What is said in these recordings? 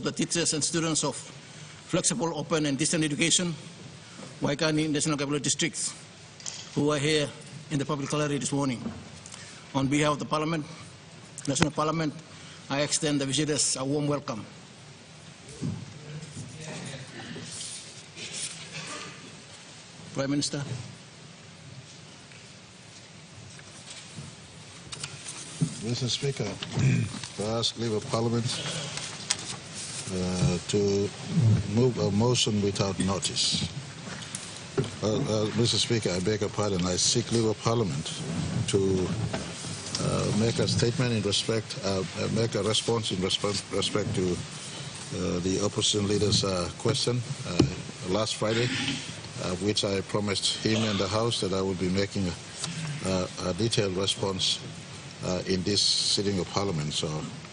the teachers and students of flexible, open and distant education, Waikani National Capital Districts, who are here in the public gallery this morning. On behalf of the Parliament, National Parliament, I extend the visitors a warm welcome. Prime Minister. Mr. Speaker, I ask leave of Parliament to move a motion without notice. Mr. Speaker, I beg your pardon. I seek leave of Parliament to make a statement in respect, make a response in respect to the opposition leader's question last Friday, which I promised him and the House that I would be making a detailed response in this sitting of Parliament. So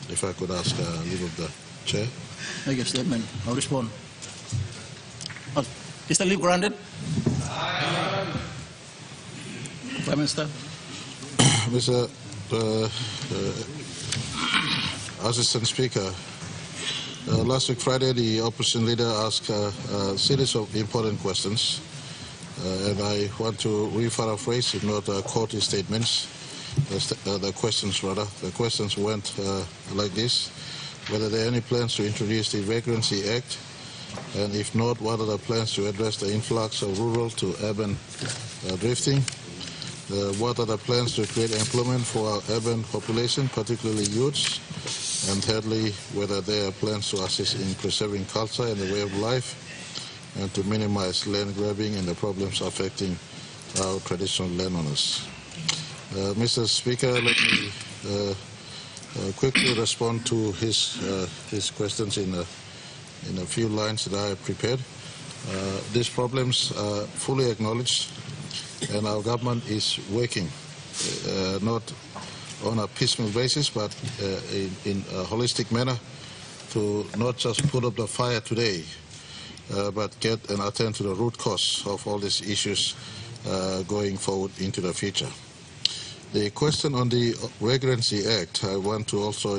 if I could ask leave of the Chair. Make a statement. I'll respond. Is the leave granted? Prime Minister. Mr. Assistant Speaker, last week Friday the opposition leader asked a series of important questions, and I want to rephrase, if not quote his statements. The questions rather. The questions went like this: whether there are any plans to introduce the Vagrancy Act, and if not, what are the plans to address the influx of rural to urban drifting? What are the plans to create employment for our urban population, particularly youths? And thirdly, whether there are plans to assist in preserving culture and the way of life, and to minimize land grabbing and the problems affecting our traditional landowners. Mr. Speaker, let me quickly respond to his questions in a few lines that I have prepared. These problems are fully acknowledged, and our government is working not on a piecemeal basis, but in a holistic manner to not just put up the fire today, but get and attend to the root cause of all these issues going forward into the future. The question on the Vagrancy Act, I want to also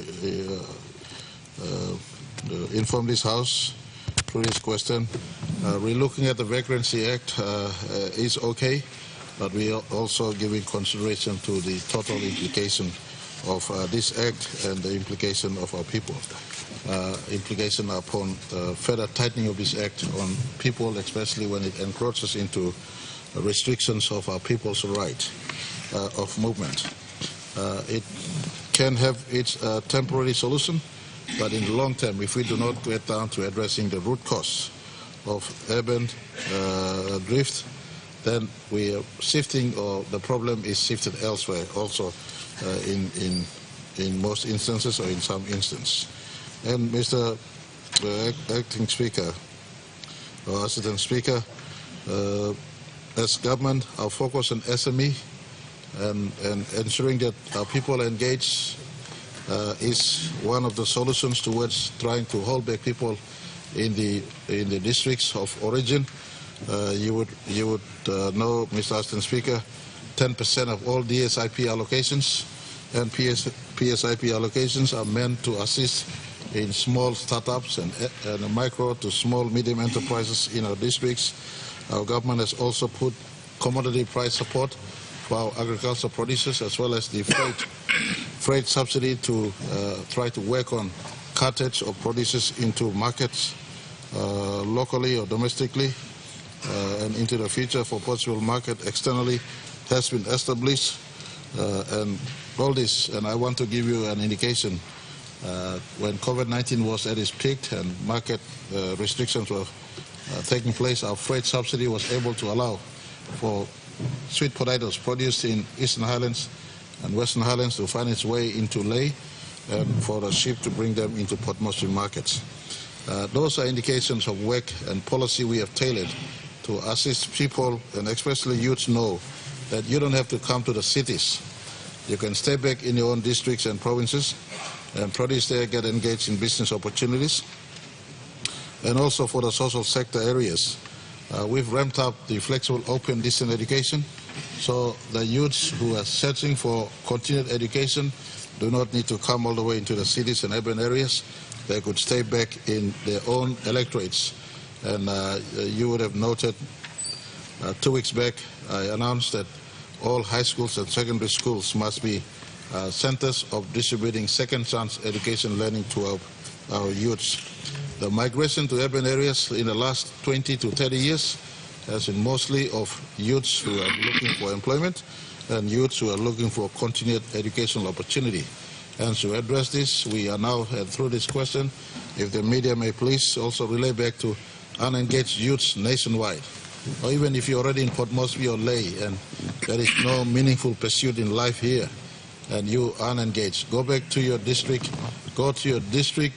inform this House through this question. Relooking at the Vagrancy Act is okay, but we are also giving consideration to the total implication of this Act and the implication of our people. Implication upon further tightening of this Act on people, especially when it encroaches into restrictions of our people's right of movement. It can have its temporary solution, but in the long term, if we do not get down to addressing the root cause of urban drift, then we are shifting, or the problem is shifted elsewhere, also in most instances or in some instances. And Mr. Acting Speaker, or Assistant Speaker, as government, our focus on SME and ensuring that our people engage is one of the solutions towards trying to hold back people in the districts of origin. You would know, Mr. Assistant Speaker, 10% of all DSIP allocations and PSIP allocations are meant to assist in small startups and micro to small medium enterprises in our districts. Our government has also put commodity price support for our agricultural producers, as well as the freight subsidy to try to work on cartage of producers into markets locally or domestically and into the future for possible market externally has been established. And all this, and I want to give you an indication, when COVID-19 was at its peak and market restrictions were taking place, our freight subsidy was able to allow for sweet potatoes produced in Eastern Highlands and Western Highlands to find its way into Lae, and for the ship to bring them into Port Moresby markets. Those are indications of work and policy we have tailored to assist people, and especially youths, know that you don't have to come to the cities. You can stay back in your own districts and provinces and produce there, get engaged in business opportunities. And also for the social sector areas, we've ramped up the flexible open distant education, so the youths who are searching for continued education do not need to come all the way into the cities and urban areas. they could stay back in their own electorates. And you would have noted 2 weeks back, I announced that all high schools and secondary schools must be centers of distributing second chance education learning to our youths. The migration to urban areas in the last 20 to 30 years has been mostly of youths who are looking for employment and youths who are looking for continued educational opportunity. And to address this, we are now, through this question, if the media may please also relay back to unengaged youths nationwide, or even if you're already in Port Moresby or Lae and there is no meaningful pursuit in life here and you are unengaged, go back to your district, go to your district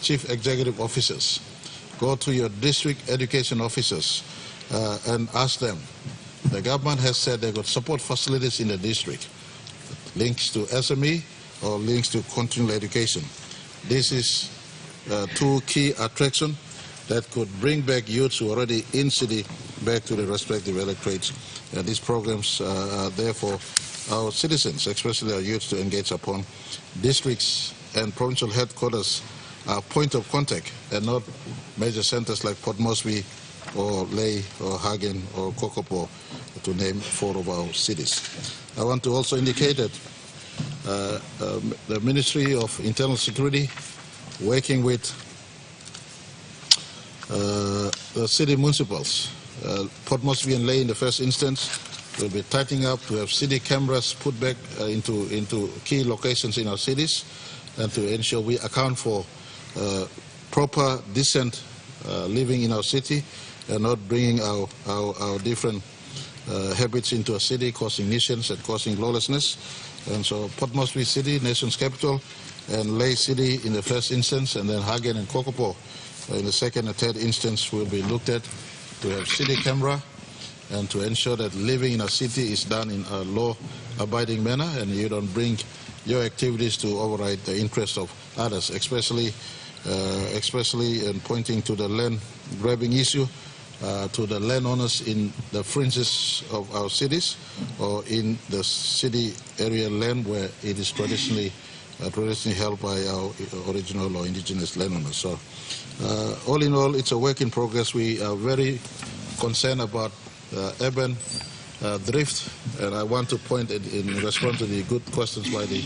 chief executive officers, go to your district education officers and ask them. The government has said they got support facilities in the district, links to SME or links to continuing education. This is 2 key attractions that could bring back youths who are already in city back to the respective electorates. These programs are there for our citizens, especially our youths, to engage upon. Districts and provincial headquarters are point of contact and not major centers like Port Moresby or Lae or Hagen or Kokopo, to name 4 of our cities. I want to also indicate that the Ministry of Internal Security, working with the city municipals, Port Moresby and Lae in the first instance, will be tightening up to have city cameras put back into key locations in our cities and to ensure we account for proper, decent living in our city and not bringing our different habits into a city, causing nuisance and causing lawlessness. And so Port Moresby City, nation's capital, and Lae City in the first instance, and then Hagen and Kokopo in the second and third instance will be looked at to have city camera and to ensure that living in a city is done in a law-abiding manner and you don't bring your activities to override the interests of others, especially in pointing to the land grabbing issue, to the landowners in the fringes of our cities or in the city area land where it is traditionally held by our original or indigenous landowners. So all in all, it's a work in progress. We are very concerned about urban drift, and I want to point in response to the good questions by the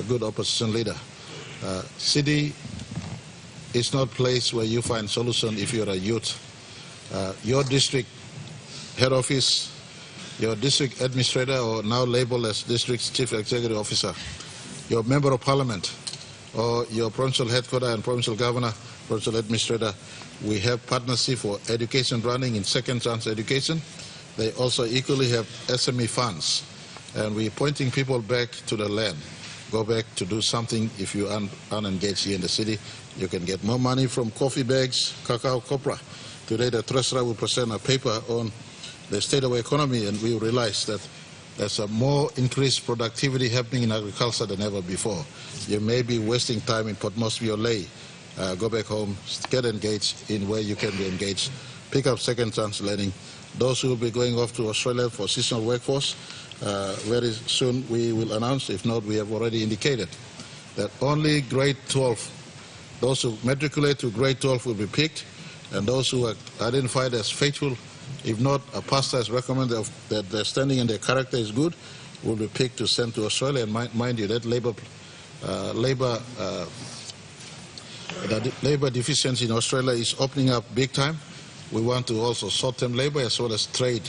good opposition leader. City is not a place where you find solution if you're a youth. Your district head office, your district administrator, or now labeled as district chief executive officer, your member of parliament, or your provincial headquarter and provincial governor, provincial administrator, we have partnership for education running in second chance education. They also equally have SME funds, and we're pointing people back to the land. Go back to do something. If you are unengaged here in the city, you can get more money from coffee bags, cacao, copra. Today the treasurer will present a paper on the state of the economy, and we realize that there's a more increased productivity happening in agriculture than ever before. You may be wasting time in Port Moresby or Lae. Go back home, get engaged in where you can be engaged. Pick up second chance learning. Those who will be going off to Australia for seasonal workforce, very soon we will announce. If not, we have already indicated that only grade 12, those who matriculate to grade 12 will be picked, and those who are identified as faithful, if not a pastor has recommended that their standing and their character is good, will be picked to send to Australia. And mind you, that labor deficiency in Australia is opening up big time. We want to also short-term labor as well as trade,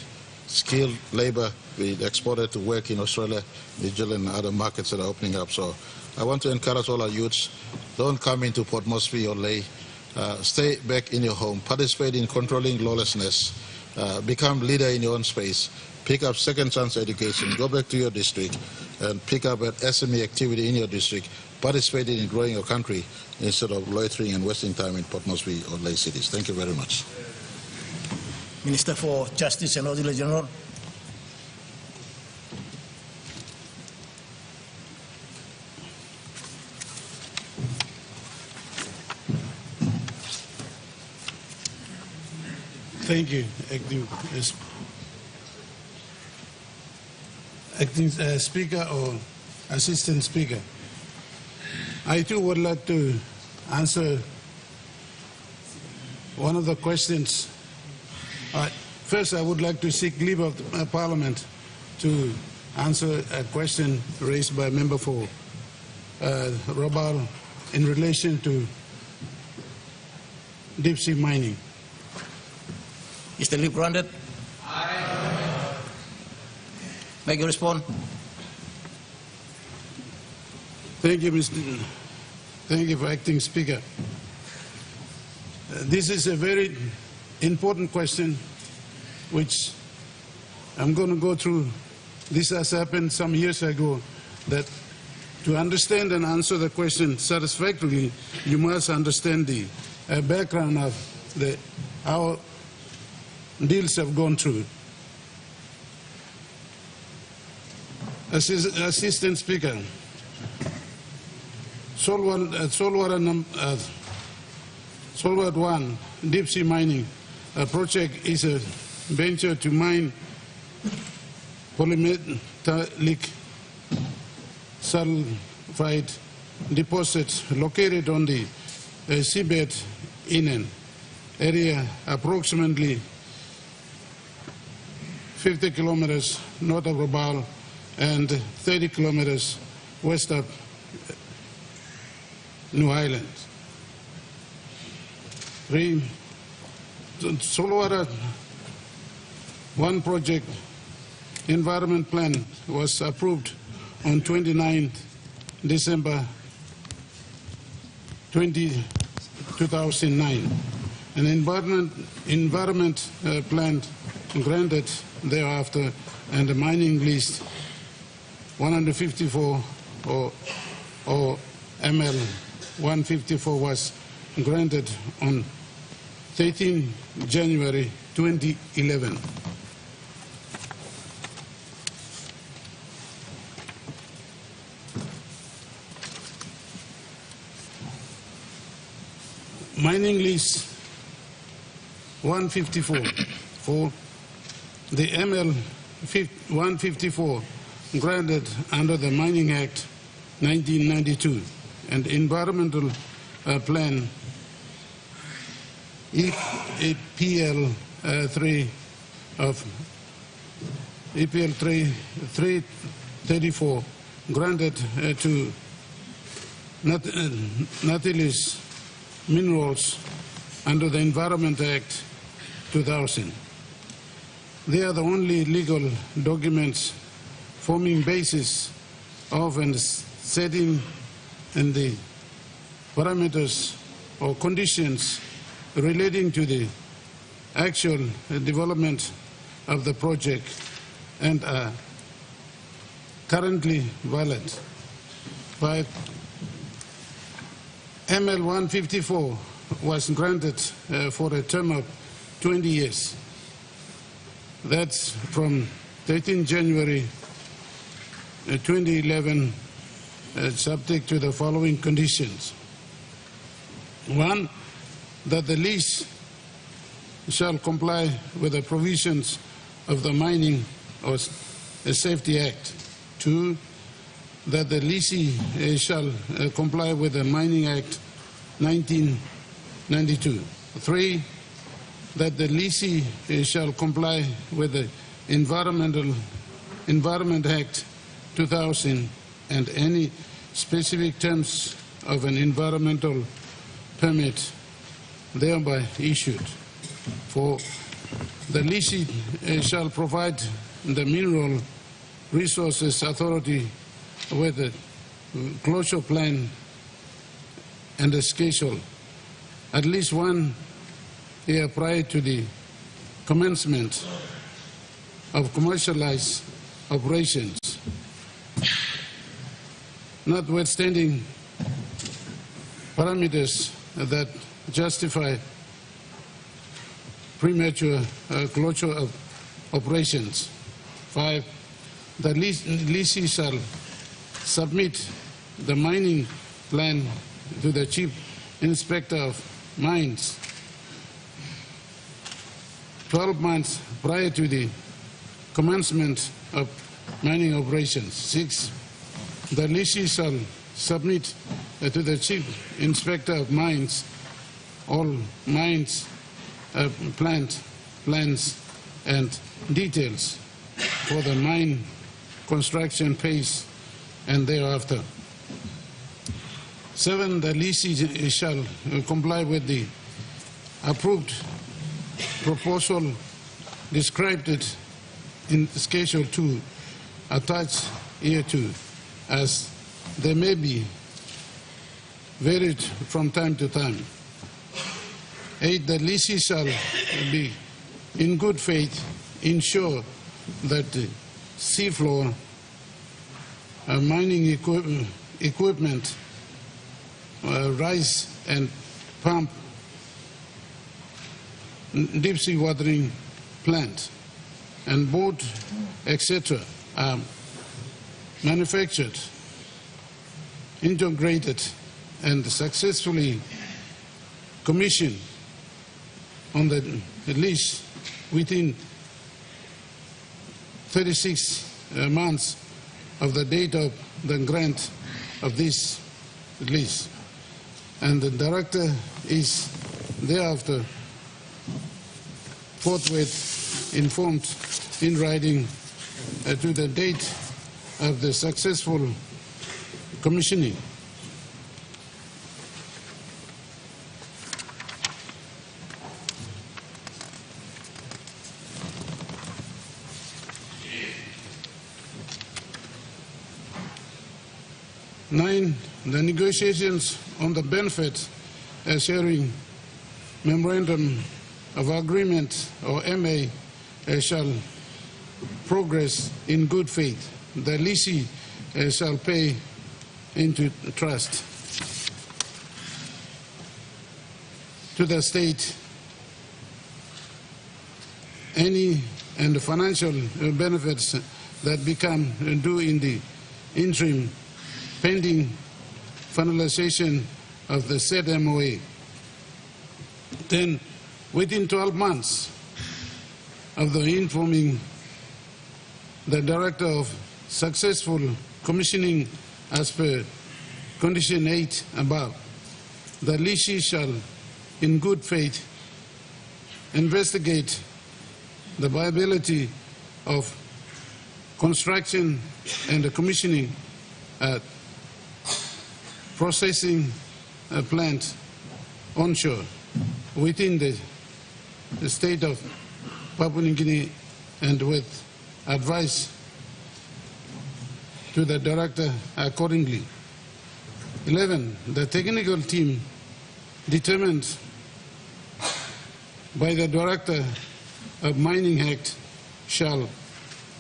skilled labor be exported to work in Australia, New Zealand, and other markets that are opening up. So I want to encourage all our youths, don't come into Port Moresby or Lae. Stay back in your home, participate in controlling lawlessness, become leader in your own space, pick up second chance education, go back to your district and pick up an SME activity in your district, participate in growing your country instead of loitering and wasting time in Port Moresby or Lae cities. Thank you very much. Minister for Justice and Auditor General. Thank you, Acting Speaker or Assistant Speaker. I too would like to answer one of the questions. First, I would like to seek leave of the Parliament to answer a question raised by Member for Rabaul in relation to deep sea mining. Is the leave granted? Aye. May you respond? Thank you, Thank you, Acting Speaker. This is a very important question, which I'm going to go through. This has happened some years ago, that to understand and answer the question satisfactorily, you must understand the background of how deals have gone through. Assistant Speaker, Saltwater 1 deep sea mining project is a venture to mine polymetallic sulfide deposits located on the seabed in an area approximately 50 kilometers north of Rabaul and 30 kilometers west of New Ireland. Saltwater 1 project environment plan was approved on 29 December 2009. An environment plan granted thereafter, and the mining lease 154 or ML 154 was granted on 13 January 2011. Mining lease 154 for the ML 154 granted under the Mining Act 1992 and environmental plan EPL 3 of EPL 334 granted to Nautilus Minerals under the Environment Act 2000. They are the only legal documents forming basis of and setting in the parameters or conditions relating to the actual development of the project and are currently valid. 5. ML 154 was granted for a term of 20 years. That's from 13 January 2011, subject to the following conditions. 1, that the lease shall comply with the provisions of the Mining or Safety Act. 2, that the leasee shall comply with the Mining Act 1992. 3, that the leasee shall comply with the Environment Act 2000 and any specific terms of an environmental permit thereby issued. 4, the leasee shall provide the Mineral Resources Authority with a closure plan and a schedule at least 1 year prior to the commencement of commercialized operations, notwithstanding parameters that justify premature closure of operations. 5, the leasee shall submit the mining plan to the Chief Inspector of Mines 12 months prior to the commencement of mining operations. 6, the leasee shall submit to the Chief Inspector of Mines all mines, plans and details for the mine construction phase and thereafter. 7, the lessee shall comply with the approved proposal described it in Schedule 2 attached hereto, as they may be varied from time to time. 8, the lessee shall be in good faith ensure that the seafloor mining equipment, rise and pump, deep sea watering plant, and boat, etc., are manufactured, integrated, and successfully commissioned on the lease within 36 months of the date of the grant of this lease. And the director is thereafter forthwith informed in writing to the date of the successful commissioning. Nine, the negotiations on the benefit sharing memorandum of agreement, or MA, shall progress in good faith. The lessee shall pay into trust to the state any and the financial benefits that become due in the interim pending finalization of the said MOA. Then, within 12 months of the informing the director of successful commissioning as per condition 8 above, the lessee shall in good faith investigate the viability of construction and the commissioning at processing plant onshore within the state of Papua New Guinea, and with advice to the director accordingly. 11, the technical team determined by the Director of Mining Act shall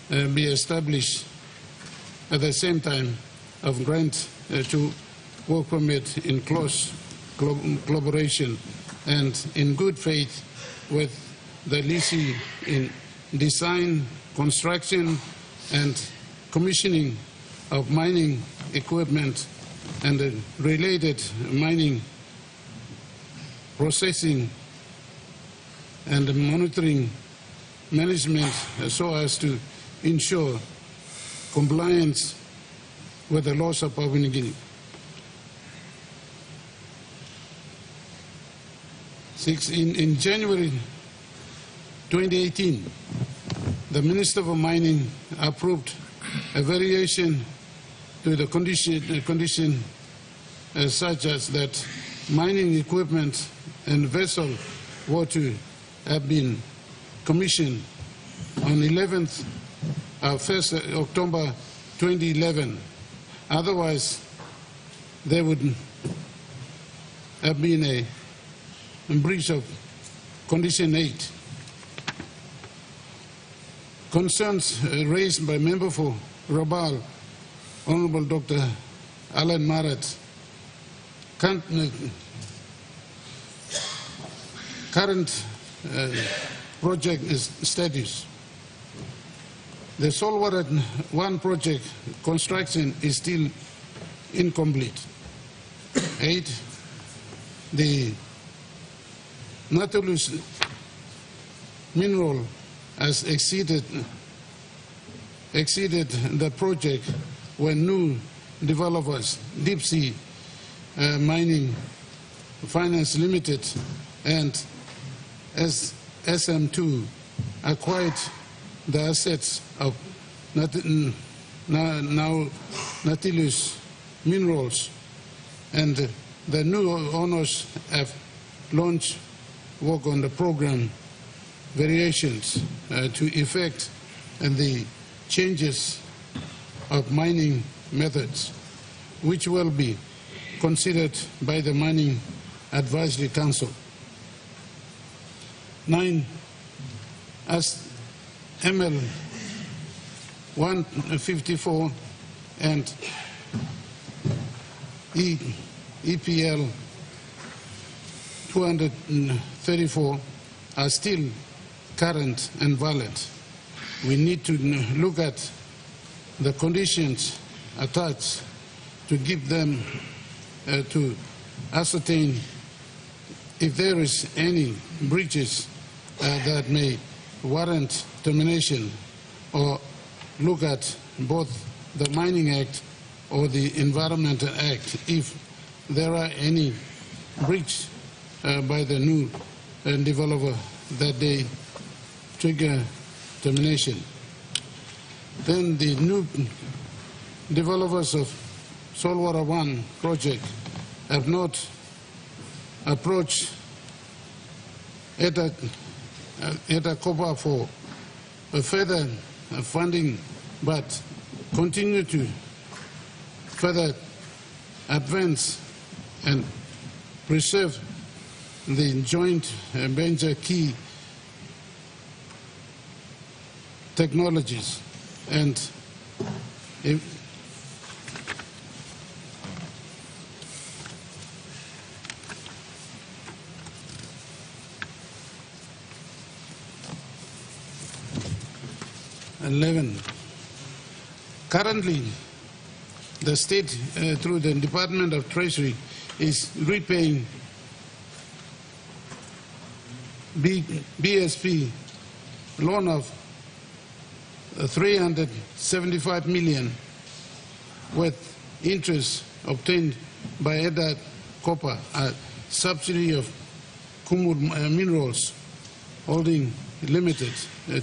be established at the same time of grant to work permit in close collaboration and in good faith with the lessee in design, construction, and commissioning of mining equipment and the related mining processing and monitoring management so as to ensure compliance with the laws of Papua New Guinea. 6, in January 2018, the Minister for Mining approved a variation to the condition such as that mining equipment and vessel were to have been commissioned on 1st October 2011. Otherwise, there would have been a breach of condition 8. Concerns raised by member for Rabaul, Honorable Dr. Alan Marat, current project status. The Saltwater 1 project construction is still incomplete. 8, the Nautilus mineral has exceeded the project when new developers, deep sea Mining Finance Limited and SM2 acquired the assets of Nautilus Minerals, and the new owners have launched work on the program variations to effect the changes of mining methods, which will be considered by the Mining Advisory Council. 9. As ML 154 and EPL 234 are still current and valid. We need to look at the conditions attached to give them to ascertain if there is any breaches that may warrant termination, or look at both the Mining Act or the Environmental Act if there are any breach by the new developer that they trigger termination. Then the new developers of Saltwater One project have not approached EDA-COPA for further funding, but continue to further advance and preserve the joint venture key technologies. And if 11. Currently, the state, through the Department of Treasury, is repaying BSP loan of 375 million with interest obtained by EDA-COPA, a subsidiary of Kumul Minerals Holding Limited,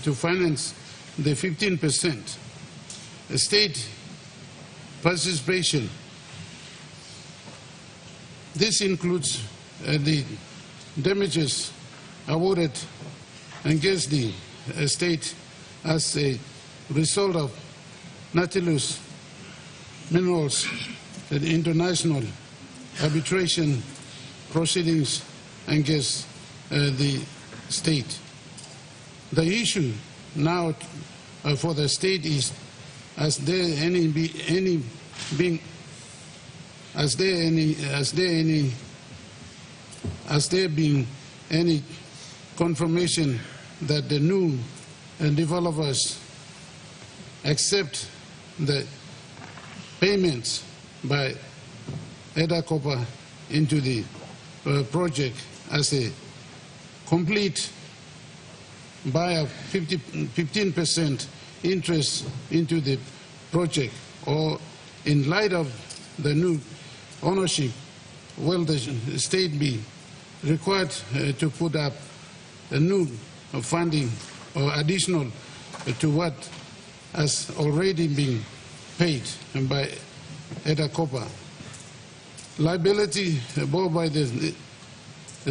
to finance the 15% state participation. This includes the damages awarded against the state as a result of Nautilus Minerals, the international arbitration proceedings against the state. The issue now for the state is, has there been any confirmation that the new developers accept the payments by EDA-COPA into the project as a complete buy of 15% interest into the project, or in light of the new ownership, will the state be required to put up a new funding or additional to what has already been paid by EDA-COPA? Liability borne by the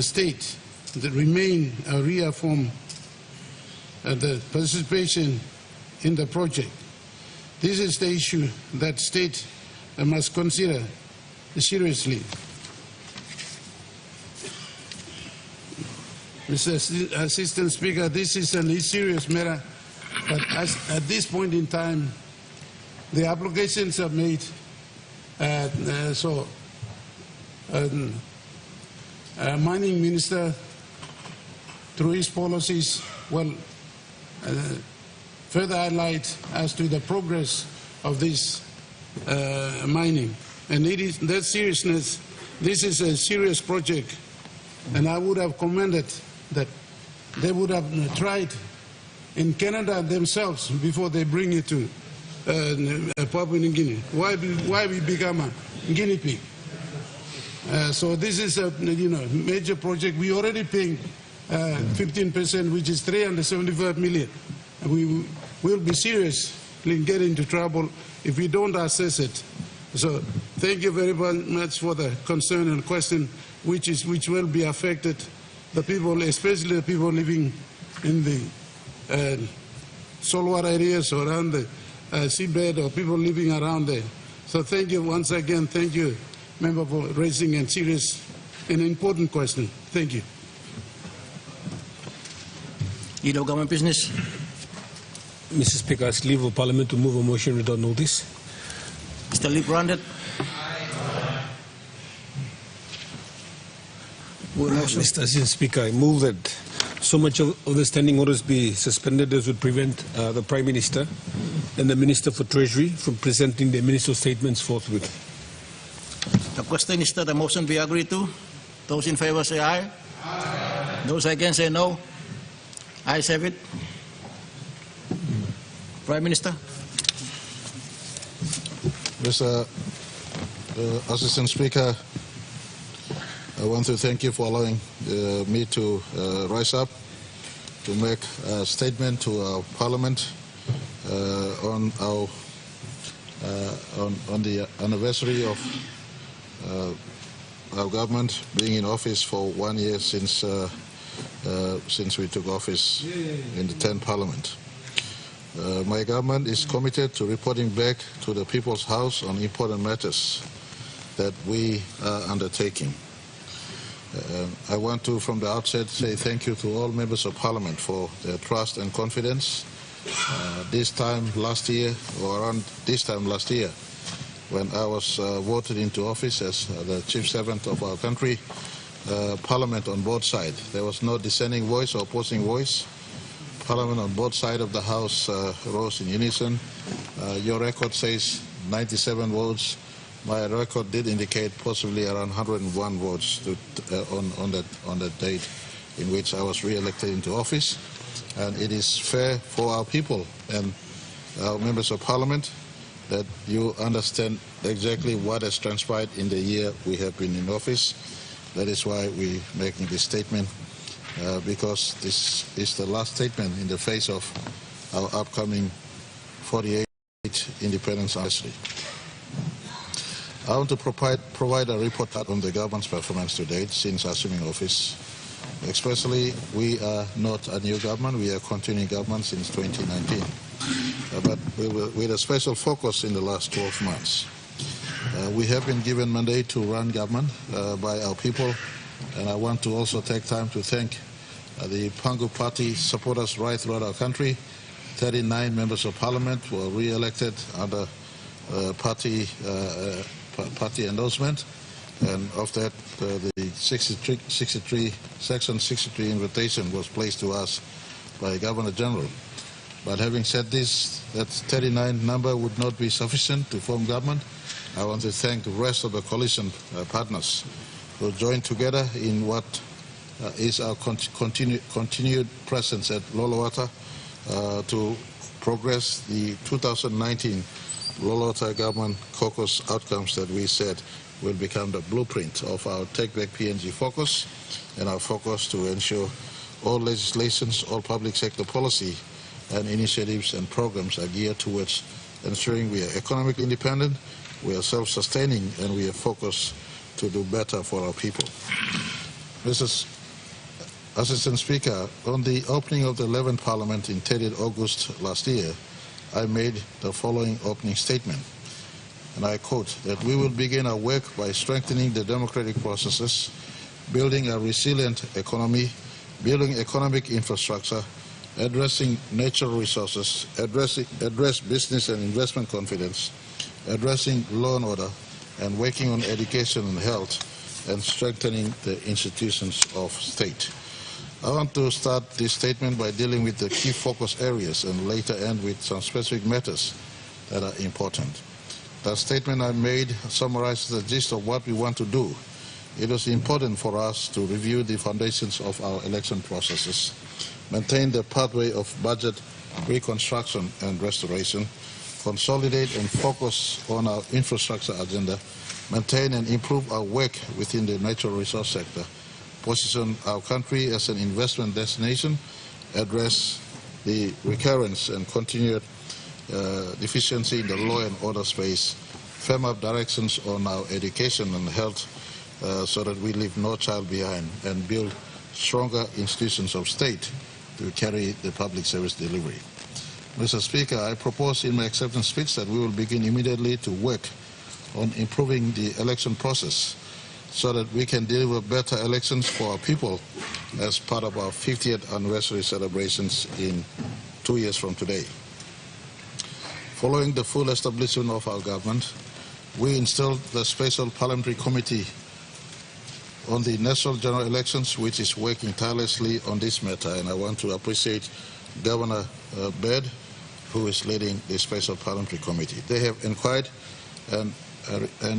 state that remain reaffirm the participation in the project. This is the issue that state must consider seriously. Mr. Assistant Speaker, this is a serious matter, but at this point in time, the applications are made, Mining Minister, through his policies, will further highlight as to the progress of this mining. And it is that seriousness, this is a serious project, and I would have commended that they would have tried in Canada themselves before they bring it to Papua New Guinea. Why we become a guinea pig? So this is a major project. We already paying 15%, which is 375 million. We will be seriously get into trouble if we don't assess it. So thank you very much for the concern and question, which will be affected the people, especially the people living in the saltwater areas or around the seabed, or people living around there. So thank you once again. Thank you, Member, for raising a serious and important question. Thank you. Leader of Government Business. Mr. Speaker, I ask leave of Parliament to move a motion without notice. Mr. Lee Branded. Mr. Assistant Speaker, I move that so much of the standing orders be suspended as would prevent the Prime Minister and the Minister for Treasury from presenting their ministerial statements forthwith. The question is that the motion be agreed to. Those in favor say aye. Aye. Those against say no. Ayes have it. Prime Minister. Mr. Assistant Speaker, I want to thank you for allowing me to rise up to make a statement to our Parliament on the anniversary of our government being in office for 1 year since we took office in the 10th Parliament. My government is committed to reporting back to the People's House on important matters that we are undertaking. I want to, from the outset, say thank you to all members of Parliament for their trust and confidence. This time last year, or around this time last year, when I was voted into office as the chief servant of our country, Parliament on both sides, there was no dissenting voice or opposing voice. Parliament on both sides of the House rose in unison. Your record says 97 votes. My record did indicate possibly around 101 votes on that date in which I was re-elected into office. And it is fair for our people and our members of Parliament that you understand exactly what has transpired in the year we have been in office. That is why we're making this statement, because this is the last statement in the face of our upcoming 48th independence anniversary. I want to provide a report on the government's performance to date since assuming office. Especially, we are not a new government, we are a continuing government since 2019. But with a special focus in the last 12 months. We have been given mandate to run government by our people, and I want to also take time to thank the Pangu Party supporters right throughout our country. 39 members of Parliament were re-elected under party endorsement, and of that, the Section 63 invitation was placed to us by Governor General. But having said this, that 39 number would not be sufficient to form government. I want to thank the rest of the coalition partners who joined together in what is our continued presence at Lolawata to progress the 2019 Lolawata government caucus outcomes that we said will become the blueprint of our Take Back PNG focus and our focus to ensure all legislations, all public sector policy and initiatives and programs are geared towards ensuring we are economically independent, we are self-sustaining, and we are focused to do better for our people. Mr. Assistant Speaker, on the opening of the 11th Parliament in 30th August last year, I made the following opening statement, and I quote, that we will begin our work by strengthening the democratic processes, building a resilient economy, building economic infrastructure, addressing natural resources, address business and investment confidence, addressing law and order, and working on education and health, and strengthening the institutions of state. I want to start this statement by dealing with the key focus areas and later end with some specific matters that are important. The statement I made summarizes the gist of what we want to do. It was important for us to review the foundations of our election processes, maintain the pathway of budget reconstruction and restoration, consolidate and focus on our infrastructure agenda, maintain and improve our work within the natural resource sector, position our country as an investment destination, address the recurrence and continued deficiency in the law and order space, firm up directions on our education and health so that we leave no child behind, and build stronger institutions of state to carry the public service delivery. Mr. Speaker, I propose in my acceptance speech that we will begin immediately to work on improving the election process so that we can deliver better elections for our people as part of our 50th anniversary celebrations in 2 years from today. Following the full establishment of our government, we installed the Special Parliamentary Committee on the National General Elections, which is working tirelessly on this matter, and I want to appreciate Governor Baird, who is leading the Special Parliamentary Committee. They have inquired and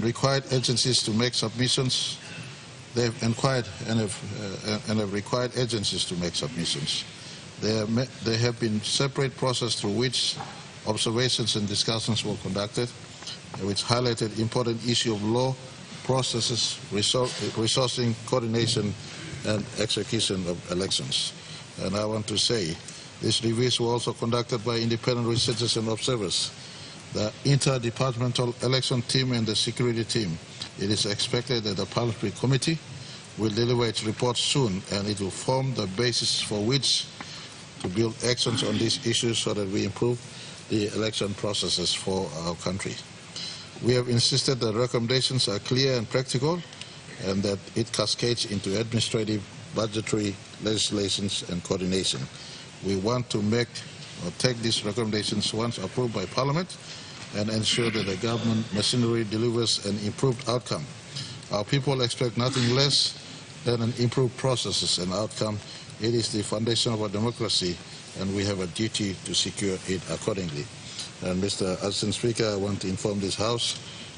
required agencies to make submissions. They have inquired and have required agencies to make submissions. There have been separate processes through which observations and discussions were conducted, which highlighted important issue of law, processes, resourcing, coordination, and execution of elections. And I want to say, these reviews were also conducted by independent researchers and observers. The interdepartmental election team and the security team. It is expected that the Parliamentary Committee will deliver its report soon, and it will form the basis for which to build actions on these issues so that we improve the election processes for our country. We have insisted that recommendations are clear and practical, and that it cascades into administrative, budgetary, legislations, and coordination. We want to take these recommendations once approved by Parliament and ensure that the government machinery delivers an improved outcome. Our people expect nothing less than an improved processes and outcome. It is the foundation of our democracy, and we have a duty to secure it accordingly. And Mr. Assistant Speaker, I want to inform this House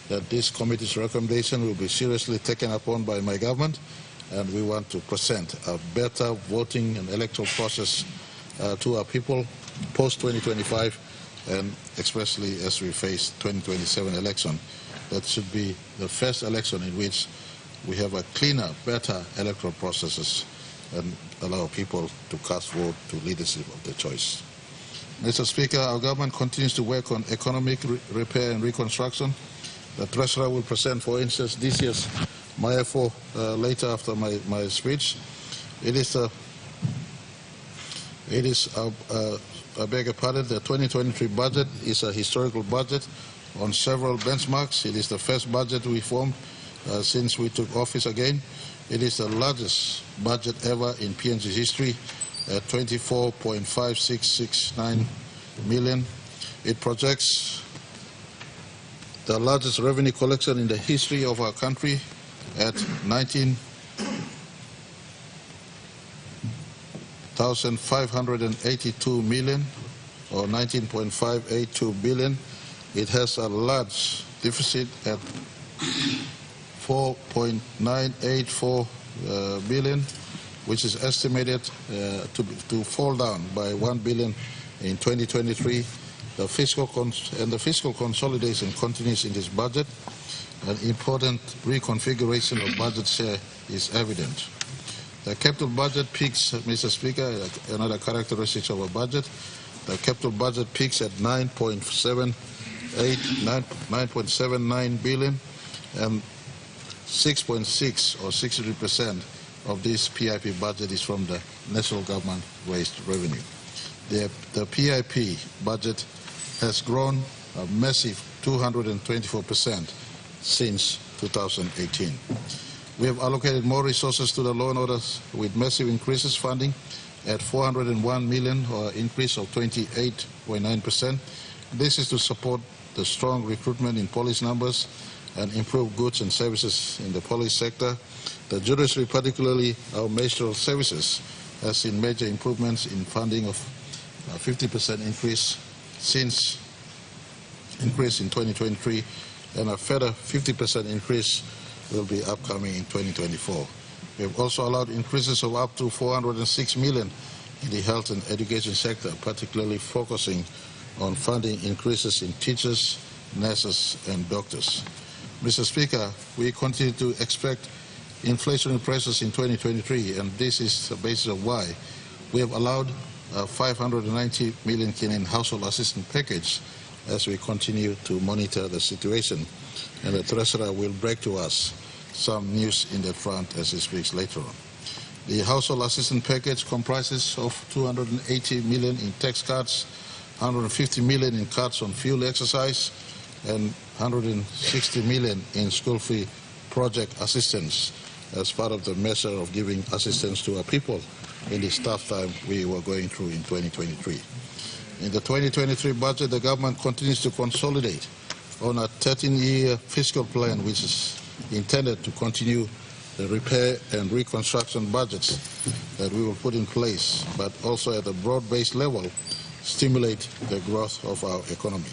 that this committee's recommendation will be seriously taken upon by my government, and we want to present a better voting and electoral process to our people post-2025, and especially as we face 2027 election. That should be the first election in which we have a cleaner, better electoral processes and allow people to cast vote to leadership of their choice. Mr. Speaker, our government continues to work on economic repair and reconstruction. The Treasurer will present, for instance, this year's MIAFO later after my speech. I beg your pardon, the 2023 budget is a historical budget on several benchmarks. It is the first budget we formed since we took office again. It is the largest budget ever in PNG history at 24.5669 million. It projects the largest revenue collection in the history of our country at 19,582 million, or 19.582 billion. It has a large deficit at 4.984 billion, which is estimated to fall down by 1 billion in 2023. The fiscal consolidation continues in this budget. An important reconfiguration of budget share is evident. The capital budget peaks, Mr. Speaker, another characteristic of a budget. The capital budget peaks at 9.79 billion, and 6.6 or 63% of this PIP budget is from the national government raised revenue. The PIP budget has grown a massive 224% since 2018. We have allocated more resources to the law and orders with massive increases funding at 401 million, or an increase of 28.9%. This is to support the strong recruitment in police numbers and improve goods and services in the police sector. The judiciary, particularly our ministerial services, has seen major improvements in funding of 50% increase since increase in 2023, and a further 50% increase will be upcoming in 2024. We have also allowed increases of up to 406 million in the health and education sector, particularly focusing on funding increases in teachers, nurses, and doctors. Mr. Speaker, we continue to expect inflationary pressures in 2023, and this is the basis of why we have allowed 590 million Kenyan household assistance package as we continue to monitor the situation. And the Treasurer will break to us some news in that front as he speaks later on. The household assistance package comprises of 280 million in tax cuts, 150 million in cuts on fuel exercise, and 160 million in school fee project assistance as part of the measure of giving assistance to our people in this tough time we were going through in 2023. In the 2023 budget, the government continues to consolidate on a 13-year fiscal plan which is intended to continue the repair and reconstruction budgets that we will put in place, but also at a broad-based level stimulate the growth of our economy.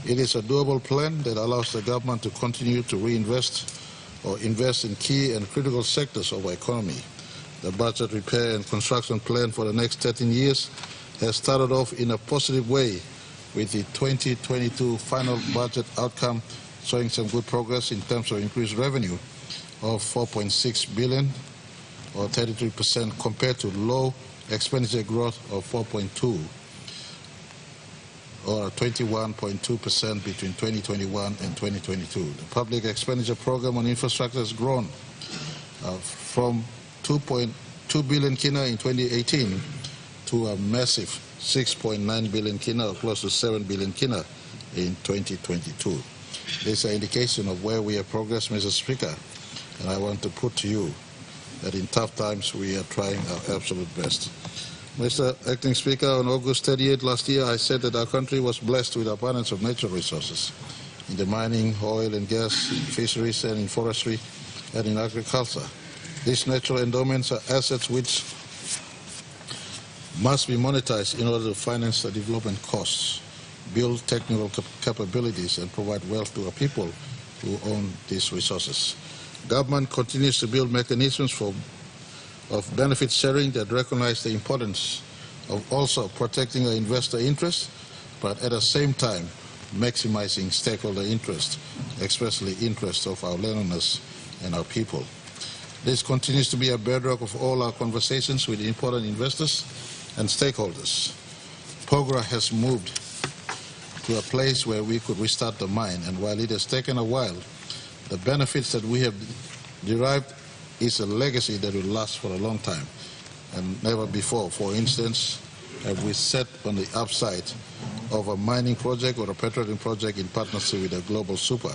It is a doable plan that allows the government to continue to reinvest or invest in key and critical sectors of our economy. The budget repair and construction plan for the next 13 years has started off in a positive way with the 2022 final budget outcome showing some good progress in terms of increased revenue of 4.6 billion or 33% compared to low expenditure growth of 4.2 or 21.2% between 2021 and 2022. The public expenditure program on infrastructure has grown from 2.2 billion kina in 2018 to a massive 6.9 billion kina or close to 7 billion kina in 2022. This is an indication of where we have progressed, Mr. Speaker, and I want to put to you that in tough times we are trying our absolute best. Mr. Acting Speaker, on August 30th last year, I said that our country was blessed with abundance of natural resources in the mining, oil and gas, in fisheries and in forestry and in agriculture. These natural endowments are assets which must be monetized in order to finance the development costs, build technical capabilities and provide wealth to our people who own these resources. Government continues to build mechanisms of benefit sharing that recognize the importance of also protecting our investor interests, but at the same time maximizing stakeholder interest, especially interests of our landowners and our people. This continues to be a bedrock of all our conversations with important investors and stakeholders. POGRA has moved to a place where we could restart the mine, and while it has taken a while, the benefits that we have derived is a legacy that will last for a long time and never before. For instance, have we sat on the upside of a mining project or a petroleum project in partnership with a global super.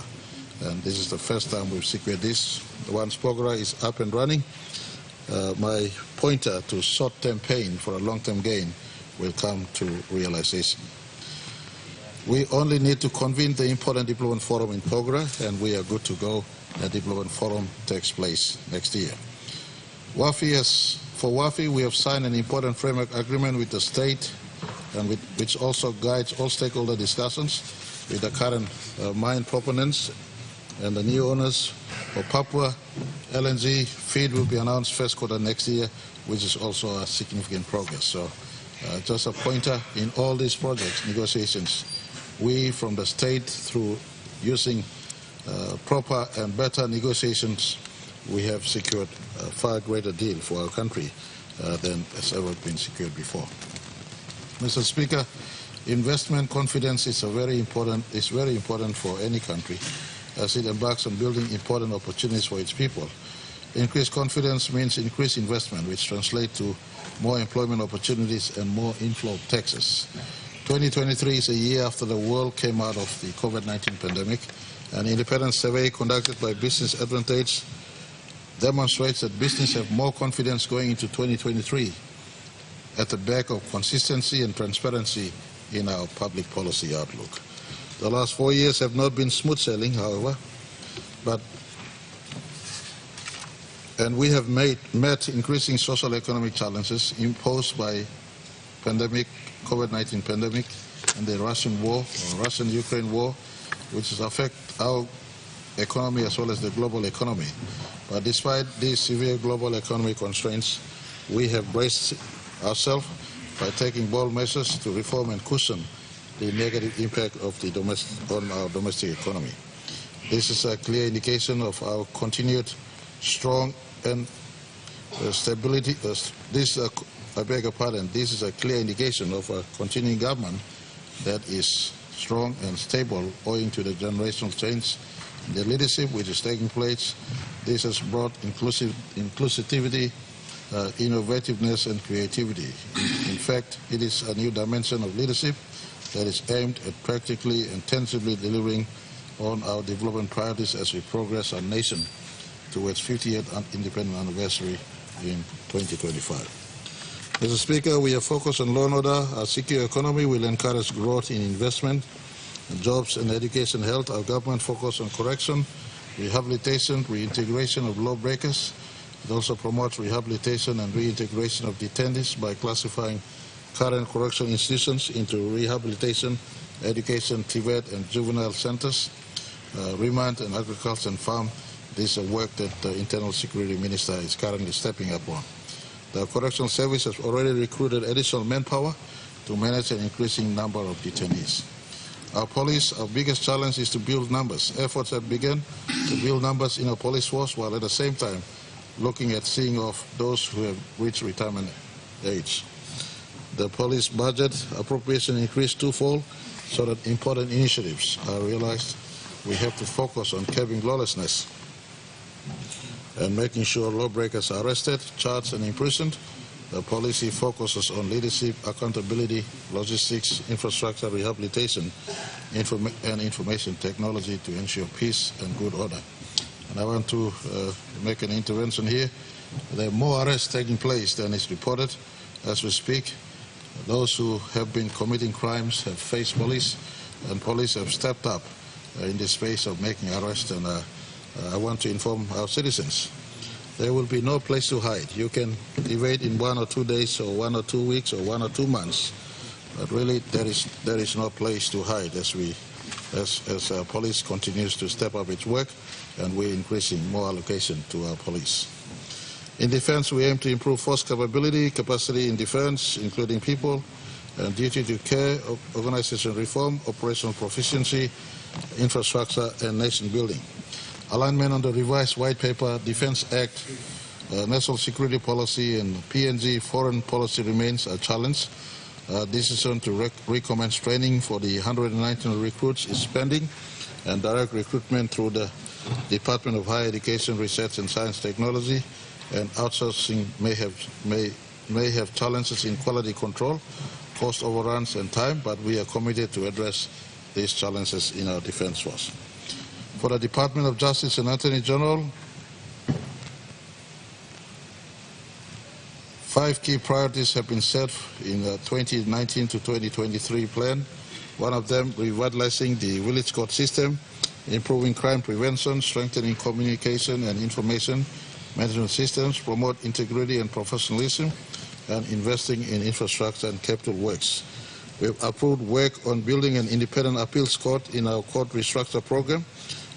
And this is the first time we've secured this. Once POGRA is up and running, my pointer to short-term pain for a long-term gain will come to realization. We only need to convene the important development forum in POGRA, and we are good to go. The development forum takes place next year. For WAFI, we have signed an important framework agreement with the state, and which also guides all stakeholder discussions with the current mine proponents and the new owners. For Papua LNG, FEED will be announced first quarter next year, which is also a significant progress. So just a pointer in all these projects, negotiations, we from the state, through using proper and better negotiations, we have secured a far greater deal for our country than has ever been secured before. Mr. Speaker, investment confidence is very important for any country as it embarks on building important opportunities for its people. Increased confidence means increased investment, which translates to more employment opportunities and more inflow of taxes. 2023 is a year after the world came out of the COVID-19 pandemic. An independent survey conducted by Business Advantage demonstrates that business have more confidence going into 2023 at the back of consistency and transparency in our public policy outlook. The last 4 years have not been smooth sailing, however, and we have met increasing social economic challenges imposed by COVID-19 pandemic and the Russian war, or Russian-Ukraine war, which has affected our economy as well as the global economy. But despite these severe global economic constraints, we have braced ourselves by taking bold measures to reform and cushion the negative impact of on our domestic economy. This is a clear indication of our continued strong and stability. I beg your pardon. This is a clear indication of a continuing government that is strong and stable owing to the generational change in the leadership which is taking place. This has brought inclusivity, innovativeness and creativity. In fact, it is a new dimension of leadership that is aimed at practically and tangibly delivering on our development priorities as we progress our nation towards 50th independent anniversary in 2025. Mr. Speaker, we are focused on law and order. Our secure economy will encourage growth in investment, jobs and education, health. Our government focus on correction, rehabilitation, reintegration of lawbreakers. It also promotes rehabilitation and reintegration of detainees by classifying current correction institutions into rehabilitation, education, TVET and juvenile centers, remand and agriculture and farm. This is a work that the Internal Security Minister is currently stepping up on. The Correctional Service has already recruited additional manpower to manage an increasing number of detainees. Our police, our biggest challenge is to build numbers. Efforts have begun to build numbers in our police force while at the same time looking at seeing off those who have reached retirement age. The police budget appropriation increased twofold so that important initiatives are realized. We have to focus on curbing lawlessness and making sure lawbreakers are arrested, charged and imprisoned. The policy focuses on leadership, accountability, logistics, infrastructure, rehabilitation, and information technology to ensure peace and good order. And I want to make an intervention here. There are more arrests taking place than is reported as we speak. Those who have been committing crimes have faced police, and police have stepped up in the space of making arrests. And I want to inform our citizens, there will be no place to hide. You can evade in 1 or 2 days or 1 or 2 weeks or 1 or 2 months, but really there is no place to hide as police continues to step up its work and we're increasing more allocation to our police. In defense, we aim to improve force capacity in defense, including people, and duty to care, organization reform, operational proficiency, infrastructure, and nation building. Alignment on the revised White Paper, Defense Act, National Security Policy, and PNG foreign policy remains a challenge. Decision to recommence training for the 119 recruits is pending, and direct recruitment through the Department of Higher Education, Research and Science Technology, and outsourcing may have challenges in quality control, cost overruns, and time, but we are committed to address these challenges in our defense force. For the Department of Justice and Attorney General, 5 key priorities have been set in the 2019 to 2023 plan. One of them, revitalizing the village court system, improving crime prevention, strengthening communication and information management systems, promote integrity and professionalism, and investing in infrastructure and capital works. We have approved work on building an independent appeals court in our court restructure program,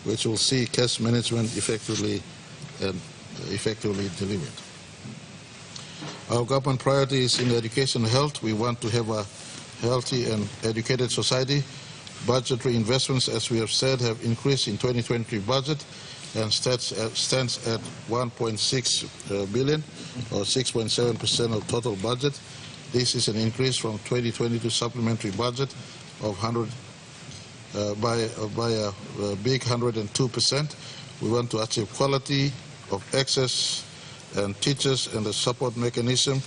which will see case management effectively delivered. Our government priorities in education and health. We want to have a healthy and educated society. Budgetary investments, as we have said, have increased in 2023 budget and stands at 1.6 billion, or 6.7% of total budget. This is an increase from 2022 supplementary budget of by a big 102%. We want to achieve quality of access and teachers and the support mechanism.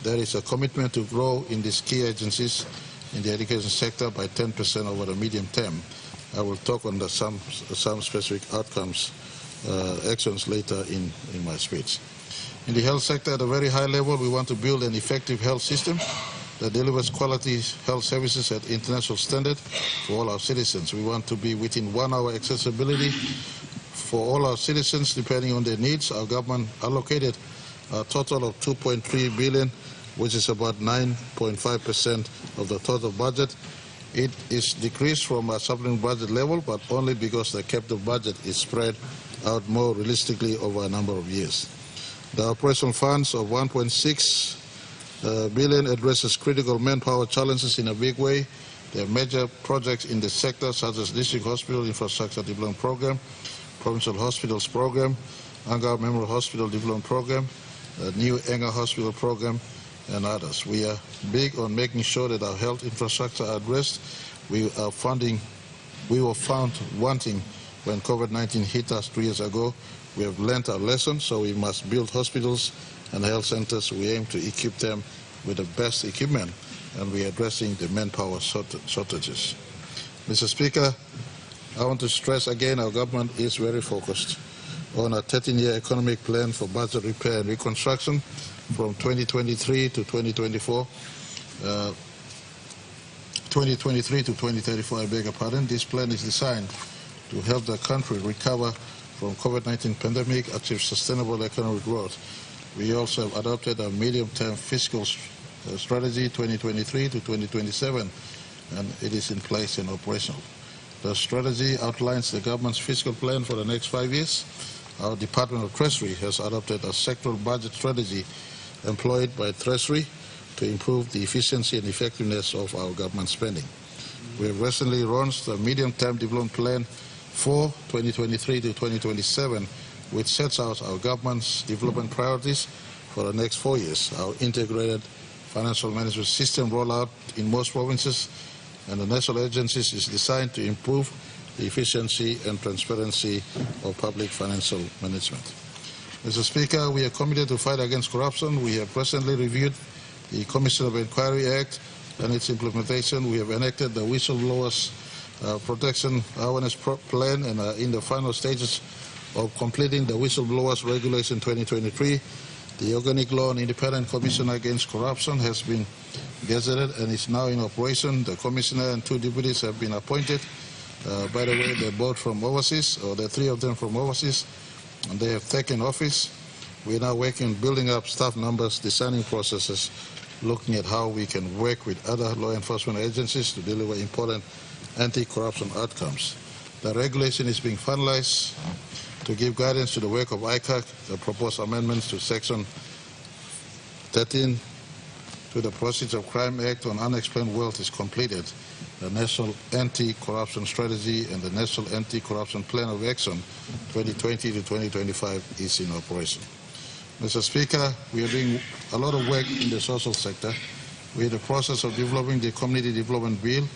There is a commitment to grow in these key agencies in the education sector by 10% over the medium term. I will talk on some specific outcomes, actions later in my speech. In the health sector, at a very high level, we want to build an effective health system that delivers quality health services at international standard for all our citizens. We want to be within 1 hour accessibility for all our citizens depending on their needs. Our government allocated a total of 2.3 billion, which is about 9.5% of the total budget. It is decreased from a supplementary budget level, but only because the capital budget is spread out more realistically over a number of years. The operational funds of 1.6 billion addresses critical manpower challenges in a big way. There are major projects in the sector such as District Hospital Infrastructure Development Program, Provincial Hospitals Program, Angao Memorial Hospital Development Program, New Enga Hospital Program, and others. We are big on making sure that our health infrastructure are addressed. We were found wanting when COVID-19 hit us 2 years ago. We have learned our lesson, so we must build hospitals and health centers. We aim to equip them with the best equipment, and we are addressing the manpower shortages. Mr. Speaker, I want to stress again our government is very focused on a 13-year economic plan for budget repair and reconstruction from 2023 to 2024. 2023 to 2034, I beg your pardon. This plan is designed to help the country recover from COVID-19 pandemic, achieve sustainable economic growth. We also have adopted a medium-term fiscal strategy 2023 to 2027, and it is in place and operational. The strategy outlines the government's fiscal plan for the next 5 years. Our Department of Treasury has adopted a sectoral budget strategy employed by Treasury to improve the efficiency and effectiveness of our government spending. We have recently launched a medium-term development plan for 2023 to 2027, which sets out our government's development priorities for the next 4 years. Our integrated financial management system rollout in most provinces and the national agencies is designed to improve the efficiency and transparency of public financial management. Mr. Speaker, we are committed to fight against corruption. We have recently reviewed the Commission of Inquiry Act and its implementation. We have enacted the Whistleblowers Protection Awareness Plan and are in the final stages of completing the Whistleblowers Regulation 2023. The Organic Law and Independent Commission Against Corruption has been gazetted and is now in operation. The Commissioner and 2 deputies have been appointed. By the way, they're both from overseas, or the 3 of them from overseas, and they have taken office. We are now working on building up staff numbers, designing processes, looking at how we can work with other law enforcement agencies to deliver important anti-corruption outcomes. The regulation is being finalized to give guidance to the work of ICAC. The proposed amendments to Section 13 to the Proceeds of Crime Act on Unexplained Wealth is completed. The National Anti-Corruption Strategy and the National Anti-Corruption Plan of Action 2020 to 2025 is in operation. Mr. Speaker, we are doing a lot of work in the social sector. We are in the process of developing the Community Development Bill.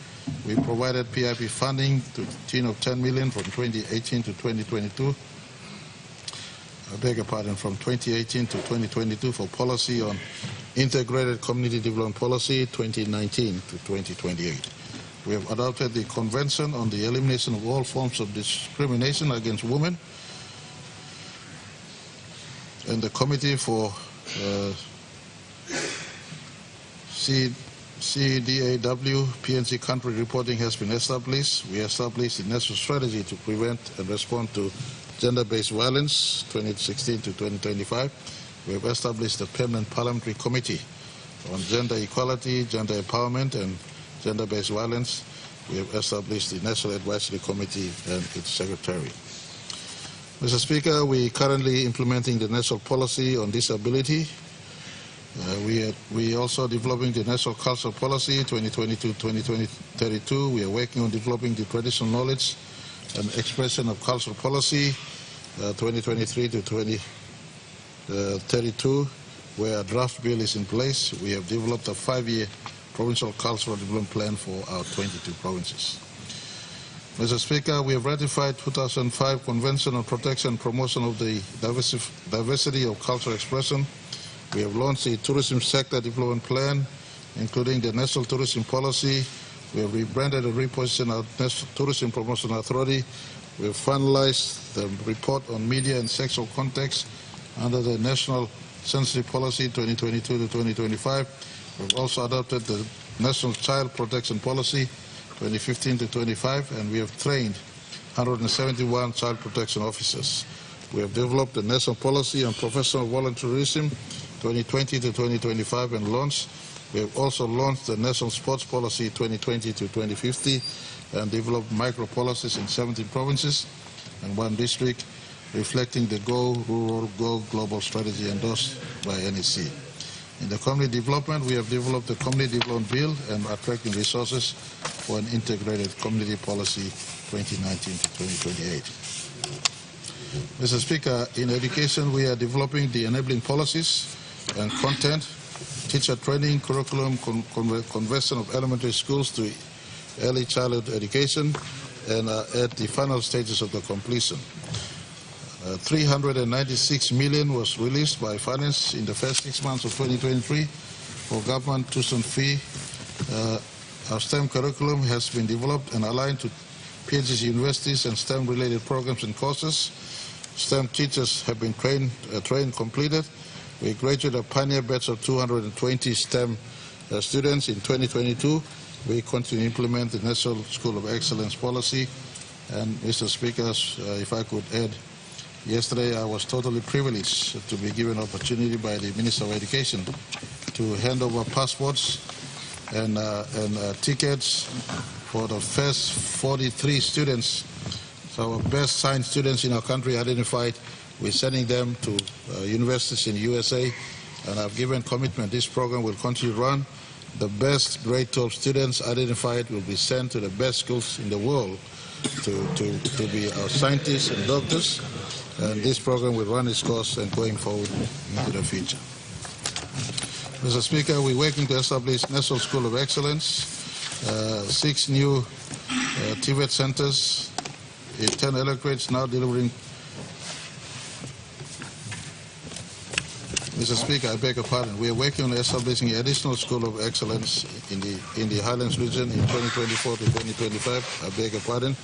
We provided PIP funding to the tune of 10 million from 2018 to 2022. I beg your pardon, from 2018 to 2022 for policy on Integrated Community Development Policy 2019 to 2028. We have adopted the Convention on the Elimination of All Forms of Discrimination Against Women, and the Committee for CDAW PNG country reporting has been established. We established the national strategy to prevent and respond to gender-based violence 2016 to 2025. We have established the Permanent Parliamentary Committee on Gender Equality, Gender Empowerment and Gender-Based Violence. We have established the National Advisory Committee and its Secretary. Mr. Speaker, we are currently implementing the National Policy on Disability. We are also developing the National Cultural Policy 2022-2032. We are working on developing the Traditional Knowledge and Expression of Cultural Policy 2023 to 2032, where a draft bill is in place. We have developed a 5-year provincial cultural development plan for our 22 provinces. Mr. Speaker, we have ratified 2005 Convention on Protection and Promotion of the Diversity of Cultural Expression. We have launched the Tourism Sector Development Plan, including the National Tourism Policy. We have rebranded and repositioned our National Tourism Promotion Authority. We have finalized the report on media and sexual context under the National Sensitive Policy 2022 to 2025. We have also adopted the National Child Protection Policy 2015 to 25, and we have trained 171 child protection officers. We have developed the National Policy on Professional Volunteerism 2020 to 2025 and launched. We have also launched the National Sports Policy 2020 to 2050 and developed micro policies in 17 provinces and 1 district, reflecting the Go Rural, Go Global strategy endorsed by NEC. In the community development, we have developed the Community Development Bill and attracting resources for an integrated community policy 2019 to 2028. Mr. Speaker, in education, we are developing the enabling policies and content, teacher training, curriculum, conversion of elementary schools to early childhood education, and at the final stages of the completion. 396 million was released by finance in the first 6 months of 2023 for government tuition fee. Our STEM curriculum has been developed and aligned to PNG universities and STEM-related programs and courses. STEM teachers have been trained completed. We graduated a pioneer batch of 220 STEM students in 2022. We continue to implement the National School of Excellence policy. And Mr. Speaker, if I could add, yesterday I was totally privileged to be given an opportunity by the Minister of Education to hand over passports and tickets for the first 43 students. So our best science students in our country identified. We're sending them to universities in the USA, and I've given commitment this program will continue to run. The best grade 12 students identified will be sent to the best schools in the world to be our scientists and doctors, and this program will run its course and going forward into the future. Mr. Speaker, we're working to establish National School of Excellence, 6 new TVET centers, 10 electorates now delivering. Mr. Speaker, I beg your pardon. We are working on establishing an additional School of Excellence in the Highlands region in 2024 to 2025. I beg your pardon.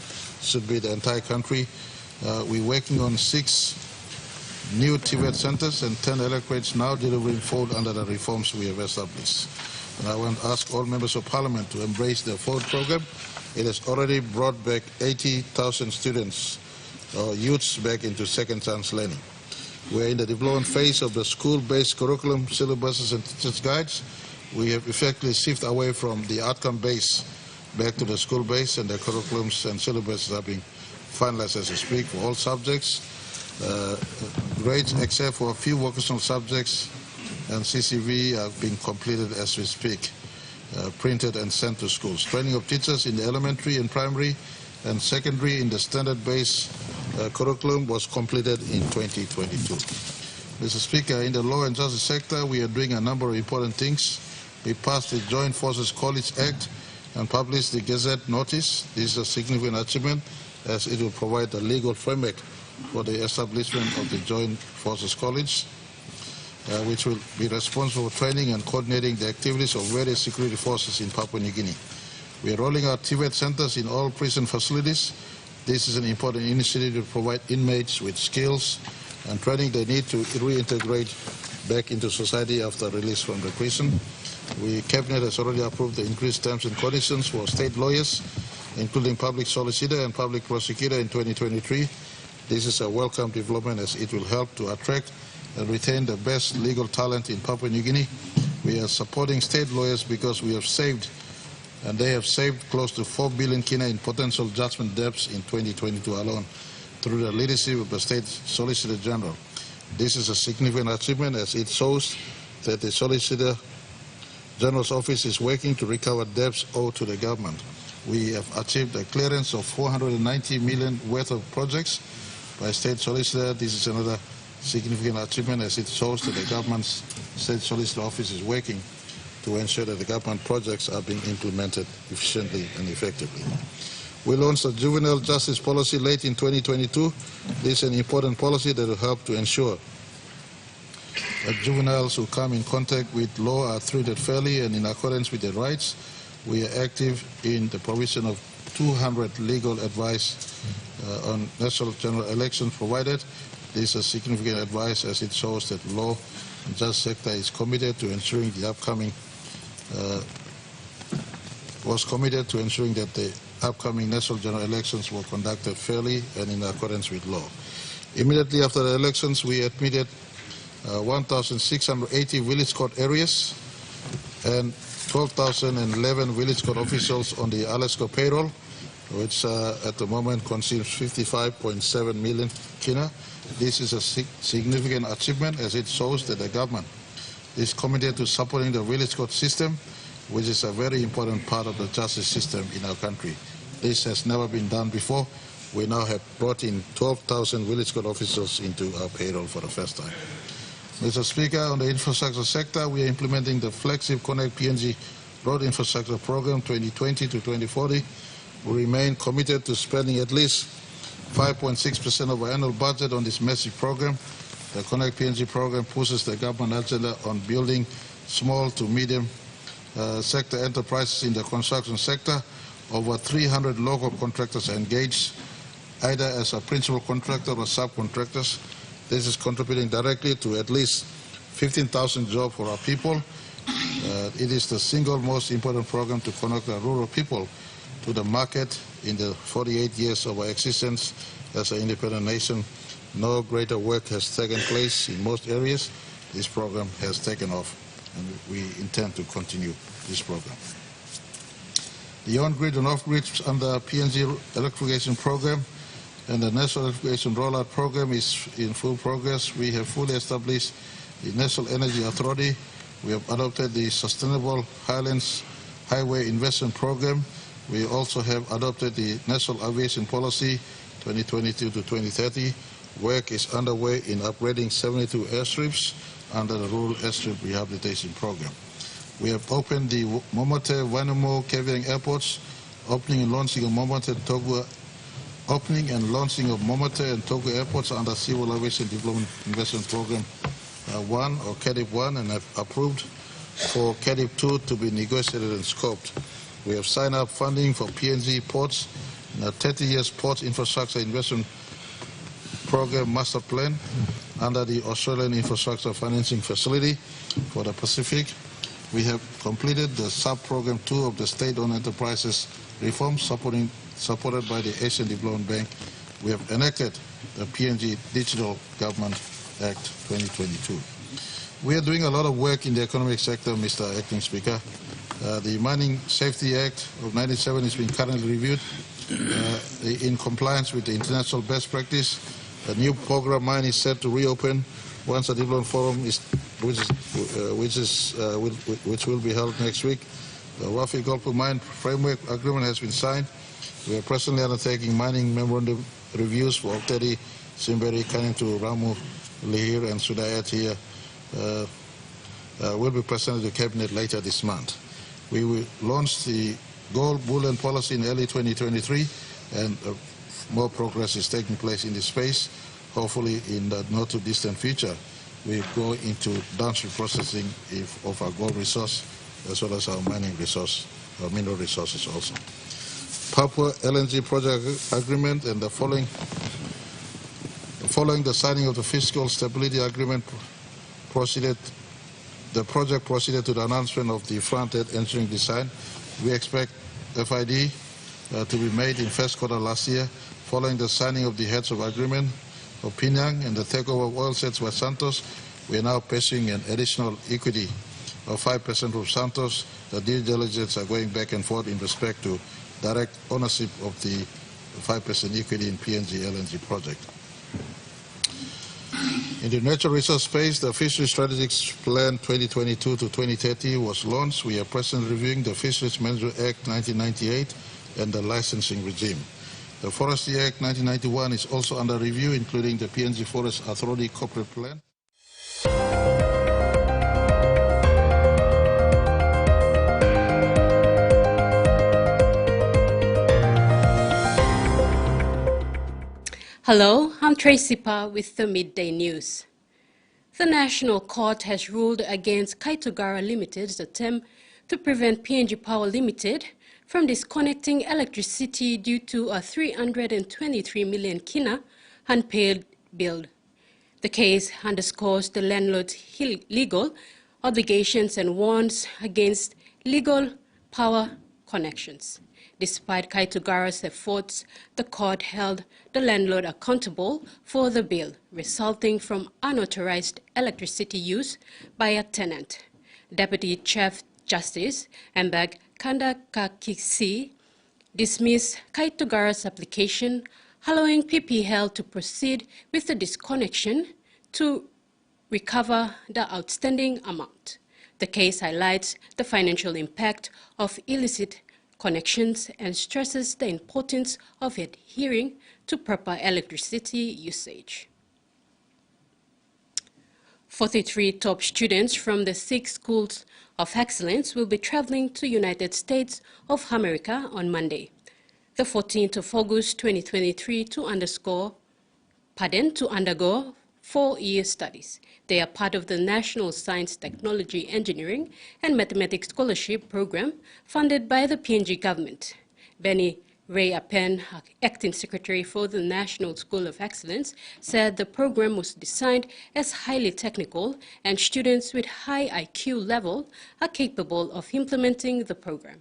Should be the entire country. We're working on 6 new TVET centers and 10 electorates now delivering forward under the reforms we have established. And I want to ask all members of Parliament to embrace the forward program. It has already brought back 80,000 students or youths back into second chance learning. We're in the development phase of the school-based curriculum, syllabuses and teachers' guides. We have effectively shifted away from the outcome-based back to the school-based, and the curriculums and syllabuses are being finalized as we speak for all subjects. Grades except for a few vocational subjects and CCV are being completed as we speak, printed and sent to schools. Training of teachers in the elementary and primary and secondary in the standard-based curriculum was completed in 2022. Mr. Speaker, in the law and justice sector, we are doing a number of important things. We passed the Joint Forces College Act and published the Gazette notice. This is a significant achievement as it will provide a legal framework for the establishment of the Joint Forces College, which will be responsible for training and coordinating the activities of various security forces in Papua New Guinea. We are rolling out TVET centers in all prison facilities. This is an important initiative to provide inmates with skills and training they need to reintegrate back into society after release from the prison. Cabinet has already approved the increased terms and conditions for state lawyers, including public solicitor and public prosecutor in 2023. This is a welcome development as it will help to attract and retain the best legal talent in Papua New Guinea. We are supporting state lawyers because we have saved, and they have saved close to 4 billion kina in potential judgment debts in 2022 alone through the leadership of the State Solicitor General. This is a significant achievement as it shows that the Solicitor General's office is working to recover debts owed to the government. We have achieved a clearance of 490 million worth of projects by State Solicitor. This is another significant achievement as it shows that the government's State Solicitor office is working to ensure that the government projects are being implemented efficiently and effectively. We launched a juvenile justice policy late in 2022. This is an important policy that will help to ensure that juveniles who come in contact with law are treated fairly and in accordance with their rights. We are active in the provision of 200 legal advice on national general elections provided. This is significant advice as it shows that the law and justice sector is committed to ensuring the upcoming that the upcoming national general elections were conducted fairly and in accordance with law. Immediately after the elections, we admitted 1,680 village court areas and 12,011 village court officials on the Alaska payroll, which at the moment consumes 55.7 million kina. This is a significant achievement as it shows that the government is committed to supporting the village court system, which is a very important part of the justice system in our country. This has never been done before. We now have brought in 12,000 village court officials into our payroll for the first time. Mr. Speaker, on the infrastructure sector, we are implementing the flagship Connect PNG Road Infrastructure Program 2020 to 2040. We remain committed to spending at least 5.6% of our annual budget on this massive program. The Connect PNG program pushes the government agenda on building small to medium sector enterprises in the construction sector. Over 300 local contractors are engaged, either as a principal contractor or subcontractors. This is contributing directly to at least 15,000 jobs for our people. It is the single most important program to connect our rural people to the market in the 48 years of our existence as an independent nation. No greater work has taken place in most areas. This program has taken off, and we intend to continue this program. The on-grid and off-grid under PNG electrification program and the National Electrification Rollout Program is in full progress. We have fully established the National Energy Authority. We have adopted the Sustainable Highlands Highway Investment Program. We also have adopted the National Aviation Policy 2022 to 2030. Work is underway in upgrading 72 airstrips under the Rural Airstrip Rehabilitation Program. We have opened the Momote, Wainumu, Keviang airports, opening and launching of Momote and Togu and Togu airports under Civil Aviation Development Investment Program 1 or CADIP 1, and have approved for CADIP 2 to be negotiated and scoped. We have signed up funding for PNG ports in a 30 years port infrastructure investment program master plan under the Australian Infrastructure Financing Facility for the Pacific. We have completed the sub-program 2 of the state-owned enterprises reform supported by the Asian Development Bank. We have enacted the PNG Digital Government Act 2022. We are doing a lot of work in the economic sector, Mr. Acting Speaker. The Mining Safety Act of 1997 is being currently reviewed in compliance with the international best practice. A new program mine is set to reopen once a development forum which will be held next week. The Wafi Golpu Mine Framework Agreement has been signed. We are presently undertaking mining memorandum reviews for Okteri, Simberi, Kanintu, Ramu, Lihir, and Sudayat here. Will be presented to Cabinet later this month. We will launch the gold bullion policy in early 2023, and more progress is taking place in this space. Hopefully, in the not too distant future, we go into downstream processing of our gold resource as well as our mining resource, our mineral resources also. Papua LNG project agreement and following the signing of the fiscal stability agreement the project proceeded to the announcement of the front-end engineering design. We expect FID to be made in first quarter last year. Following the signing of the heads of agreement of PNG and the takeover of oil sets by Santos, we are now pursuing an additional equity of 5% from Santos. The due diligence are going back and forth in respect to direct ownership of the 5% equity in PNG LNG project. In the natural resource space, the Fisheries Strategic Plan 2022 to 2030 was launched. We are presently reviewing the Fisheries Management Act 1998 and the licensing regime. The Forestry Act 1991 is also under review, including the PNG Forest Authority Corporate Plan. Hello, I'm Tracy Pa with the Midday News. The National Court has ruled against Kaitogara Limited's attempt to prevent PNG Power Limited from disconnecting electricity due to a 323 million kina unpaid bill. The case underscores the landlord's legal obligations and warns against legal power connections. Despite Kaitogara's efforts, the court held the landlord accountable for the bill resulting from unauthorized electricity use by a tenant. Deputy Chief Justice Mbag Kandakakisi dismissed Kaitogara's application, allowing PPL to proceed with the disconnection to recover the outstanding amount. The case highlights the financial impact of illicit connections and stresses the importance of adhering to proper electricity usage. 43 top students from the 6 schools of excellence will be traveling to United States of America on Monday, the 14th of August 2023 to undergo 4-year studies. They are part of the National Science, Technology, Engineering and Mathematics Scholarship Program funded by the PNG government. Benny Ray Appen, acting secretary for the National School of Excellence, said the program was designed as highly technical and students with high IQ level are capable of implementing the program.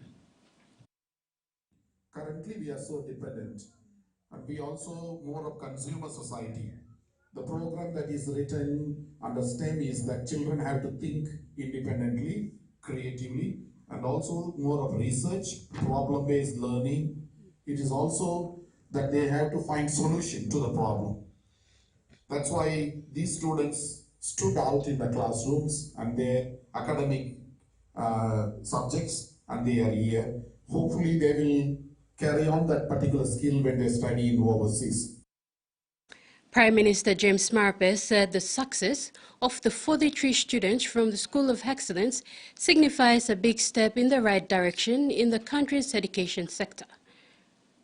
Currently, we are so dependent, and we also more of consumer society. The program that is written under STEM is that children have to think independently, creatively, and also more of research, problem-based learning. It is also that they have to find solution to the problem. That's why these students stood out in the classrooms and their academic subjects, and they are here. Hopefully they will carry on that particular skill when they study in overseas. Prime Minister James Marape said the success of the 43 students from the School of Excellence signifies a big step in the right direction in the country's education sector.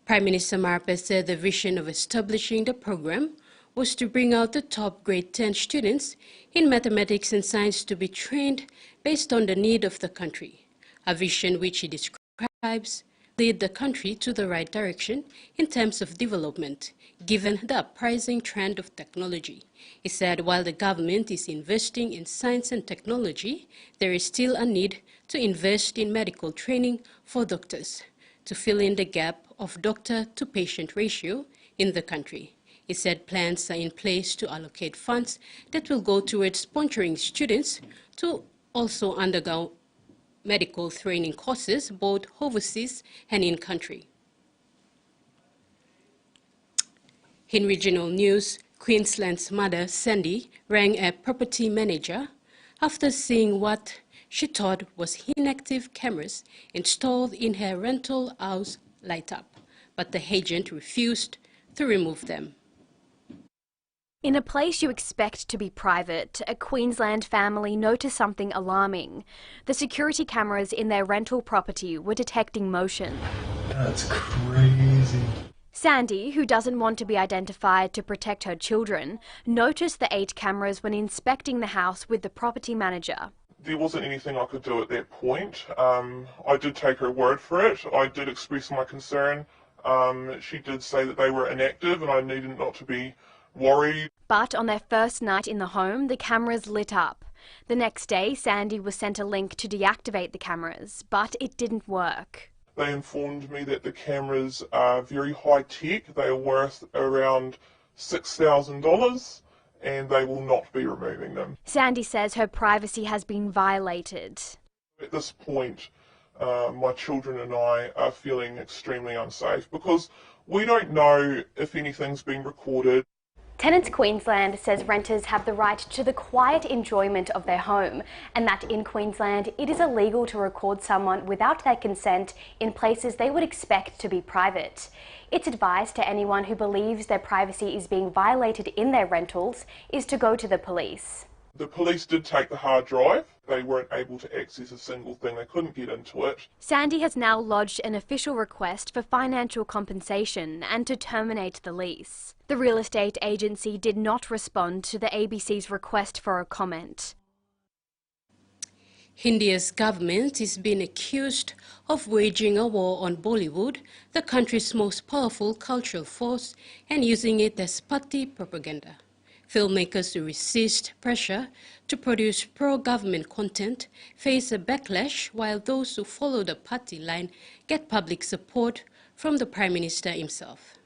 Prime Minister Marape said the vision of establishing the program was to bring out the top grade 10 students in mathematics and science to be trained based on the need of the country, a vision which he describes lead the country to the right direction in terms of development, given the uprising trend of technology. He said while the government is investing in science and technology, there is still a need to invest in medical training for doctors to fill in the gap of doctor-to-patient ratio in the country. He said plans are in place to allocate funds that will go towards sponsoring students to also undergo medical training courses, both overseas and in-country. In regional news, Queensland's mother, Sandy, rang a property manager after seeing what she thought was inactive cameras installed in her rental house light up, but the agent refused to remove them. In a place you expect to be private, a Queensland family noticed something alarming. The security cameras in their rental property were detecting motion. That's crazy. Sandy, who doesn't want to be identified to protect her children, noticed the 8 cameras when inspecting the house with the property manager. There wasn't anything I could do at that point. I did take her word for it. I did express my concern. She did say that they were inactive and I needed not to be worried. But on their first night in the home, the cameras lit up. The next day, Sandy was sent a link to deactivate the cameras, but it didn't work. They informed me that the cameras are very high tech. They are worth around $6,000 and they will not be removing them. Sandy says her privacy has been violated. At this point, my children and I are feeling extremely unsafe because we don't know if anything's been recorded. Tenants Queensland says renters have the right to the quiet enjoyment of their home, and that in Queensland it is illegal to record someone without their consent in places they would expect to be private. Its advice to anyone who believes their privacy is being violated in their rentals is to go to the police. The police did take the hard drive. They weren't able to access a single thing. They couldn't get into it. Sandy has now lodged an official request for financial compensation and to terminate the lease. The real estate agency did not respond to the ABC's request for a comment. India's government is being accused of waging a war on Bollywood, the country's most powerful cultural force, and using it as party propaganda. Filmmakers who resist pressure to produce pro-government content face a backlash, while those who follow the party line get public support from the Prime Minister himself.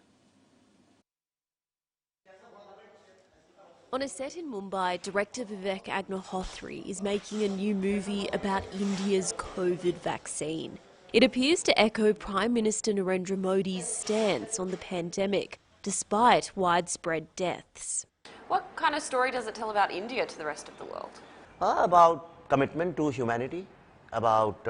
On a set in Mumbai, director Vivek Agnihotri is making a new movie about India's COVID vaccine. It appears to echo Prime Minister Narendra Modi's stance on the pandemic, despite widespread deaths. What kind of story does it tell about India to the rest of the world? About commitment to humanity, about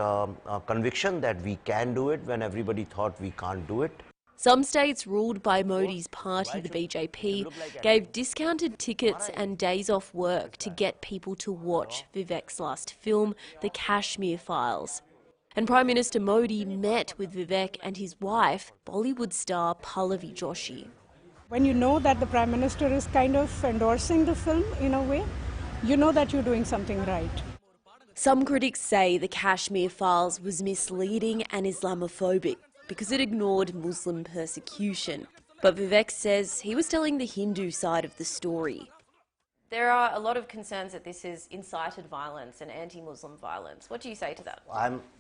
conviction that we can do it when everybody thought we can't do it. Some states ruled by Modi's party, the BJP, gave discounted tickets and days off work to get people to watch Vivek's last film, The Kashmir Files. And Prime Minister Modi met with Vivek and his wife, Bollywood star Pallavi Joshi. When you know that the Prime Minister is kind of endorsing the film in a way, you know that you're doing something right. Some critics say The Kashmir Files was misleading and Islamophobic because it ignored Muslim persecution. But Vivek says he was telling the Hindu side of the story. There are a lot of concerns that this is incited violence and anti-Muslim violence. What do you say to that?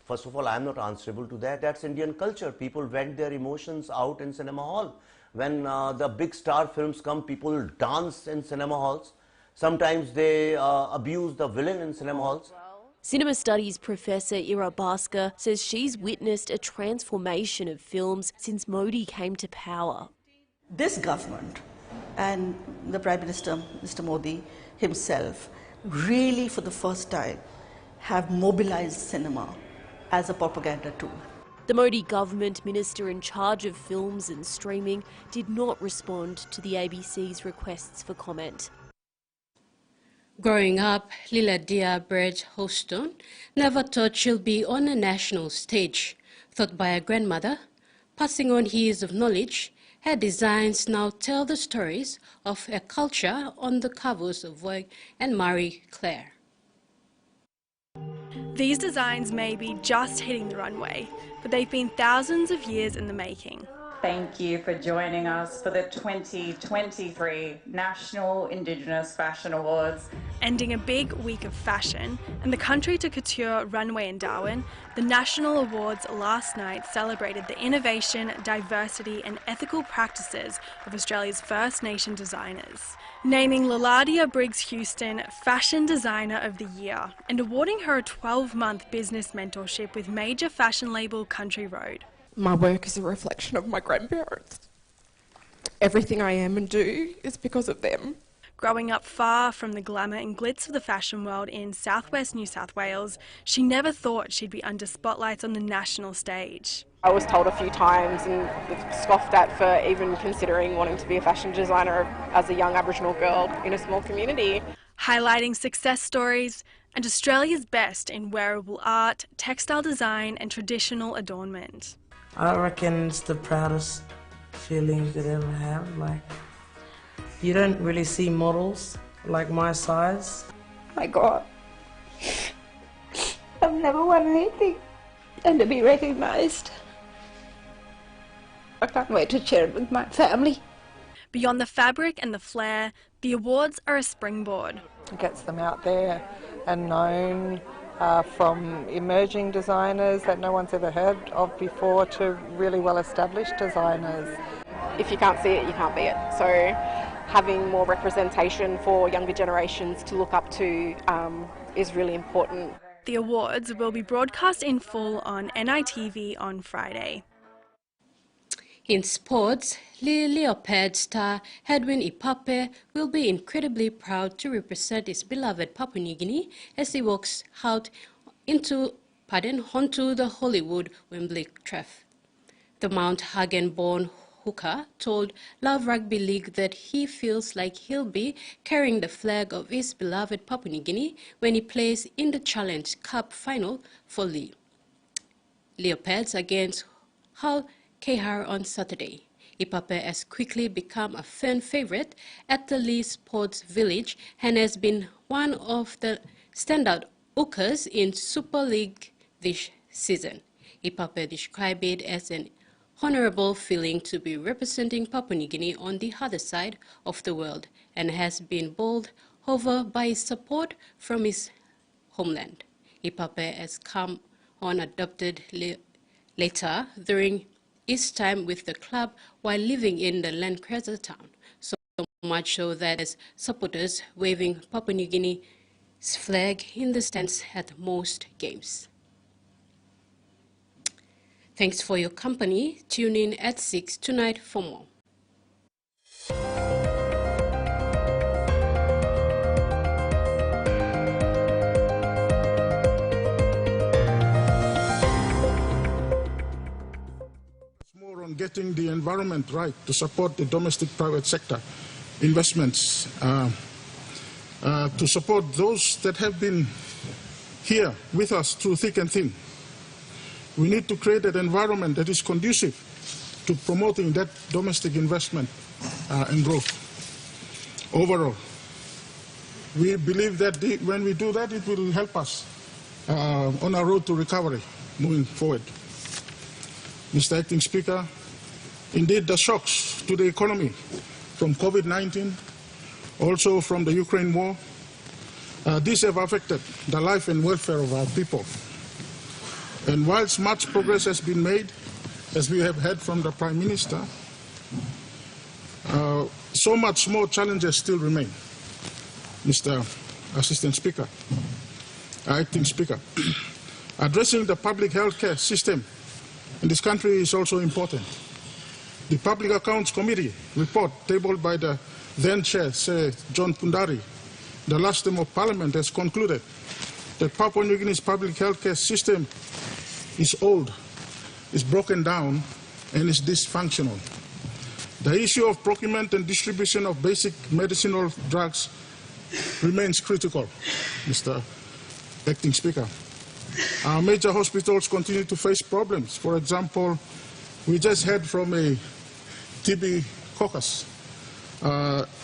First of all, I'm not answerable to that. That's Indian culture. People vent their emotions out in cinema hall. When the big star films come, people dance in cinema halls. Sometimes they abuse the villain in cinema halls. Cinema Studies Professor Ira Bhaskar says she's witnessed a transformation of films since Modi came to power. This government and the Prime Minister, Mr. Modi himself, really for the first time have mobilized cinema as a propaganda tool. The Modi government minister in charge of films and streaming did not respond to the ABC's requests for comment. Growing up, Liladia Bridge Houston never thought she'll be on a national stage. Taught by her grandmother, passing on years of knowledge, her designs now tell the stories of a culture on the covers of Vogue and Marie Claire. These designs may be just hitting the runway, but they've been thousands of years in the making. Thank you for joining us for the 2023 National Indigenous Fashion Awards. Ending a big week of fashion and the Country to Couture runway in Darwin, the National Awards last night celebrated the innovation, diversity and ethical practices of Australia's First Nation designers, naming Liladia Briggs Houston Fashion Designer of the Year and awarding her a 12-month business mentorship with major fashion label Country Road. My work is a reflection of my grandparents. Everything I am and do is because of them. Growing up far from the glamour and glitz of the fashion world in southwest New South Wales, she never thought she'd be under spotlights on the national stage. I was told a few times and scoffed at for even considering wanting to be a fashion designer as a young Aboriginal girl in a small community. Highlighting success stories and Australia's best in wearable art, textile design and traditional adornment. I reckon it's the proudest feeling you could ever have. Like, you don't really see models like my size. My God, I've never won anything, and to be recognised, I can't wait to share it with my family. Beyond the fabric and the flair, the awards are a springboard. It gets them out there and known. From emerging designers that no one's ever heard of before to really well-established designers. If you can't see it, you can't be it. So having more representation for younger generations to look up to is really important. The awards will be broadcast in full on NITV on Friday. In sports, Leopard star Edwin Ipape will be incredibly proud to represent his beloved Papua New Guinea as he walks out onto the Hollywood Wembley turf. The Mount Hagen-born hooker told Love Rugby League that he feels like he'll be carrying the flag of his beloved Papua New Guinea when he plays in the Challenge Cup final for Leopards against Hull KR on Saturday. Ipape has quickly become a fan favorite at the Lee Sports Village and has been one of the standout hookers in Super League this season. Ipape described it as an honorable feeling to be representing Papua New Guinea on the other side of the world and has been bowled over by his support from his homeland. Ipape has come on adopted later during his time with the club while living in the Lancaster town, so much so that as supporters waving Papua New Guinea's flag in the stands at most games. Thanks for your company. Tune in at 6 tonight for more. getting the environment right to support the domestic private sector investments, to support those that have been here with us through thick and thin. We need to create an environment that is conducive to promoting that domestic investment and growth. Overall, we believe that when we do that, it will help us on our road to recovery moving forward. Mr. Acting Speaker, indeed the shocks to the economy from COVID-19, also from the Ukraine war, these have affected the life and welfare of our people. And whilst much progress has been made, as we have heard from the Prime Minister, so much more challenges still remain. Mr. Assistant Speaker, Acting Speaker, addressing the public health care system in this country is also important. The Public Accounts Committee report tabled by the then Chair, Sir John Pundari, the last term of Parliament, has concluded that Papua New Guinea's public health care system is old, is broken down, and is dysfunctional. The issue of procurement and distribution of basic medicinal drugs remains critical, Mr. Acting Speaker. Our major hospitals continue to face problems. For example, we just heard from a TB caucus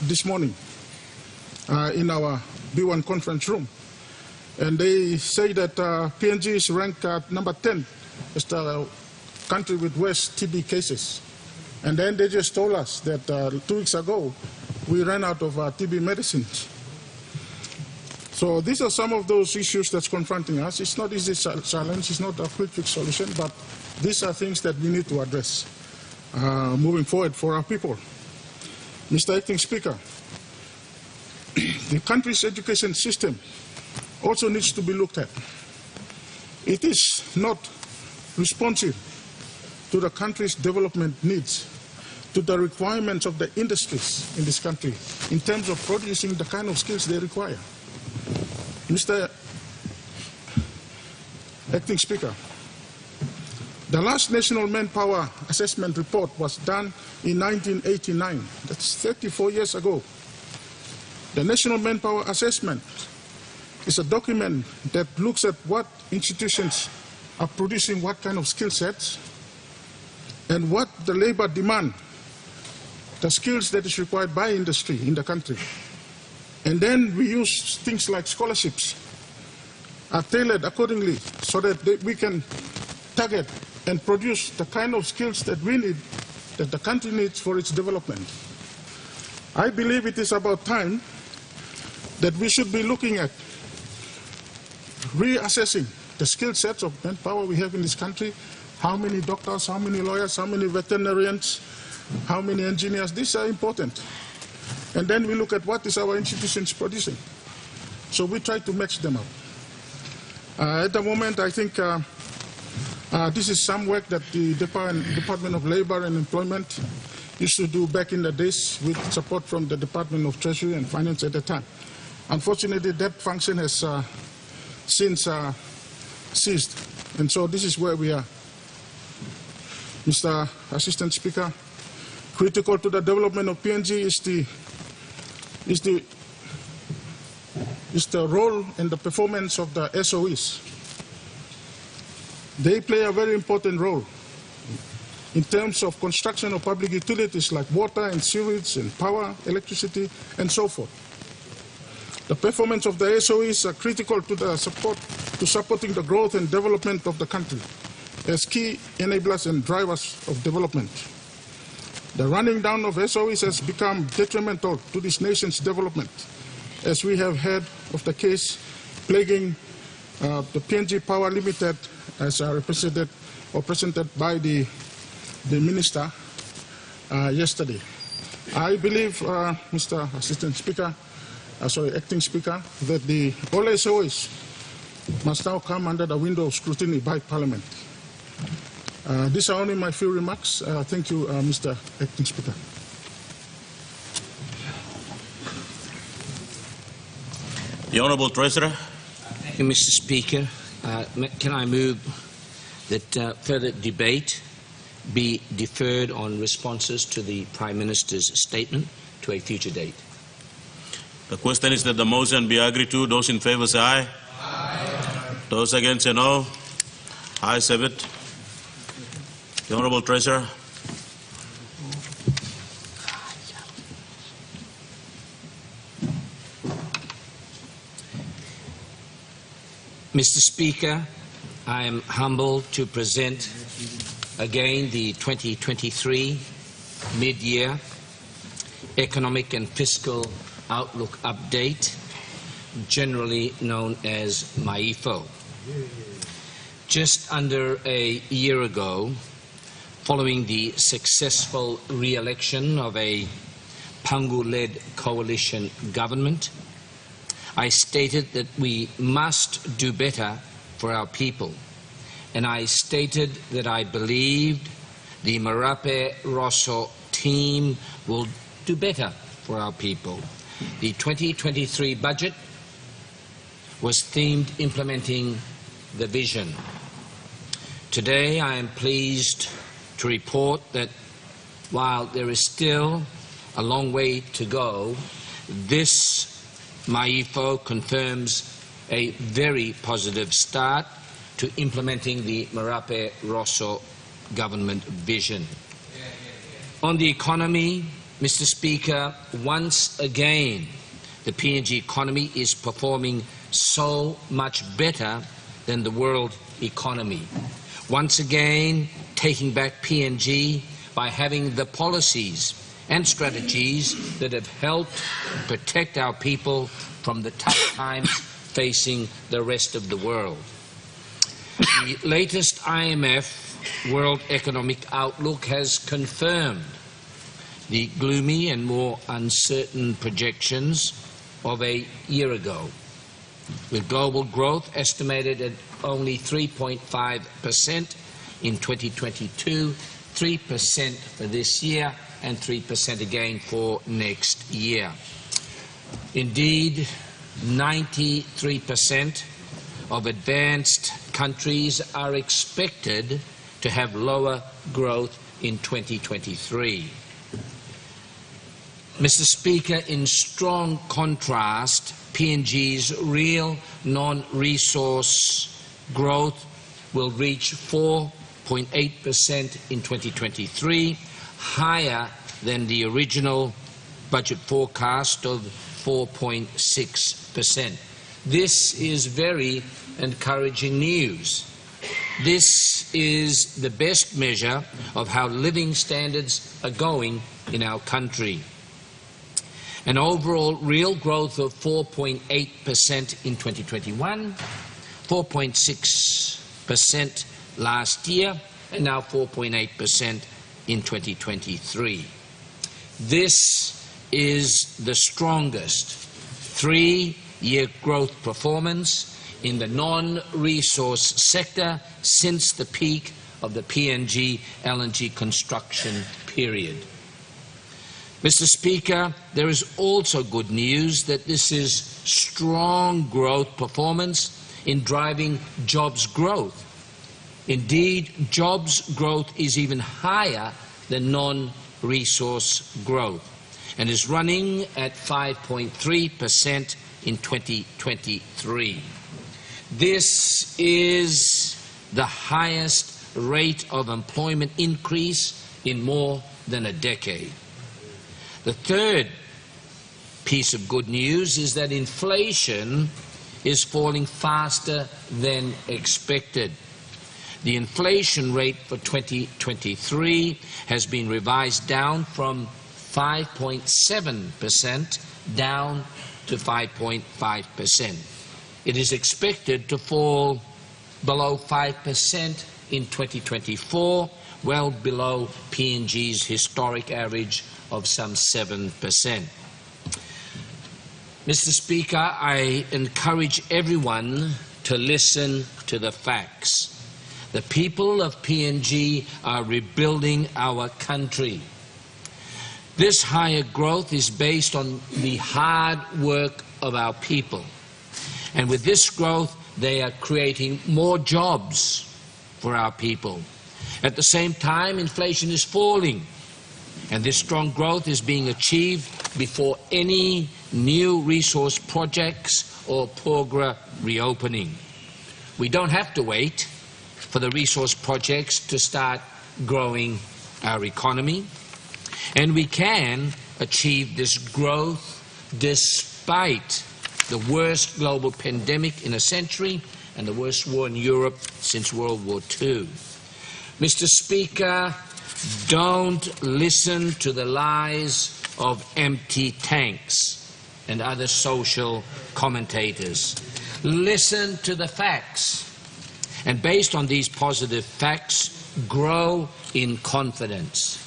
this morning in our B1 conference room. And they say that PNG is ranked at number 10 as the country with worst TB cases. And then they just told us that 2 weeks ago we ran out of TB medicines. So these are some of those issues that's confronting us. It's not easy challenge, it's not a quick fix solution, but these are things that we need to address moving forward for our people. Mr. Acting Speaker, the country's education system also needs to be looked at. It is not responsive to the country's development needs, to the requirements of the industries in this country in terms of producing the kind of skills they require. Mr. Acting Speaker, the last National Manpower Assessment Report was done in 1989. That's 34 years ago. The National Manpower Assessment is a document that looks at what institutions are producing, what kind of skill sets, and what the labor demand, the skills that is required by industry in the country. And then we use things like scholarships are tailored accordingly so that we can target and produce the kind of skills that we need, that the country needs for its development. I believe it is about time that we should be looking at reassessing the skill sets of manpower we have in this country. How many doctors, how many lawyers, how many veterinarians, how many engineers? These are important. And then we look at what is our institutions producing. So we try to match them up. At the moment, I think this is some work that the Department of Labor and Employment used to do back in the days with support from the Department of Treasury and Finance at the time. Unfortunately, that function has since ceased. And so this is where we are. Mr. Assistant Speaker, critical to the development of PNG is the role and the performance of the SOEs. They play a very important role in terms of construction of public utilities like water and sewage and power, electricity, and so forth. The performance of the SOEs are critical to the supporting the growth and development of the country as key enablers and drivers of development. The running down of SOEs has become detrimental to this nation's development, as we have heard of the case plaguing the PNG Power Limited, as represented by the Minister yesterday. I believe, Mr. Assistant Speaker, Acting Speaker, that all SOEs must now come under the window of scrutiny by Parliament. These are only my few remarks. Thank you, Mr. Acting Speaker. The Honourable Treasurer. Thank you, Mr. Speaker. Can I move that further debate be deferred on responses to the Prime Minister's statement to a future date. The question is that the motion be agreed to. Those in favor say aye. Aye. Those against say no. Ayes have it. The Honourable Treasurer. Mr. Speaker, I am humbled to present again the 2023 mid-year economic and fiscal outlook update, generally known as MYEFO. Just under a year ago, following the successful re-election of a Pangu-led coalition government, I stated that we must do better for our people, and I stated that I believed the Marape Rosso team will do better for our people. The 2023 budget was themed implementing the vision. Today I am pleased to report that while there is still a long way to go, this MYEFO confirms a very positive start to implementing the Marape Rosso government vision. On the economy, Mr. Speaker, once again the PNG economy is performing so much better than the world economy. Once again taking back PNG by having the policies and strategies that have helped protect our people from the tough times facing the rest of the world. The latest IMF World Economic Outlook has confirmed the gloomy and more uncertain projections of a year ago, with global growth estimated at only 3.5% in 2022, 3% for this year, and 3% again for next year. Indeed, 93% of advanced countries are expected to have lower growth in 2023. Mr. Speaker, in strong contrast, PNG's real non-resource growth will reach 4.8% in 2023, higher than the original budget forecast of 4.6%. This is very encouraging news. This is the best measure of how living standards are going in our country. An overall real growth of 4.8% in 2021, 4.6% last year, and now 4.8% in 2023. This is the strongest three-year growth performance in the non-resource sector since the peak of the PNG LNG construction period. Mr. Speaker, there is also good news that this is strong growth performance in driving jobs growth. Indeed, jobs growth is even higher than non-resource growth and is running at 5.3% in 2023. This is the highest rate of employment increase in more than a decade. The third piece of good news is that inflation is falling faster than expected. The inflation rate for 2023 has been revised down from 5.7% down to 5.5%. It is expected to fall below 5% in 2024, well below PNG's historic average of some 7%. Mr. Speaker, I encourage everyone to listen to the facts. The people of PNG are rebuilding our country. This higher growth is based on the hard work of our people. And with this growth, they are creating more jobs for our people. At the same time, inflation is falling, and this strong growth is being achieved before any new resource projects or Porgera reopening. We don't have to wait for the resource projects to start growing our economy, and we can achieve this growth despite the worst global pandemic in a century and the worst war in Europe since World War II. Mr. Speaker, don't listen to the lies of empty tanks and other social commentators. Listen to the facts, and based on these positive facts, grow in confidence.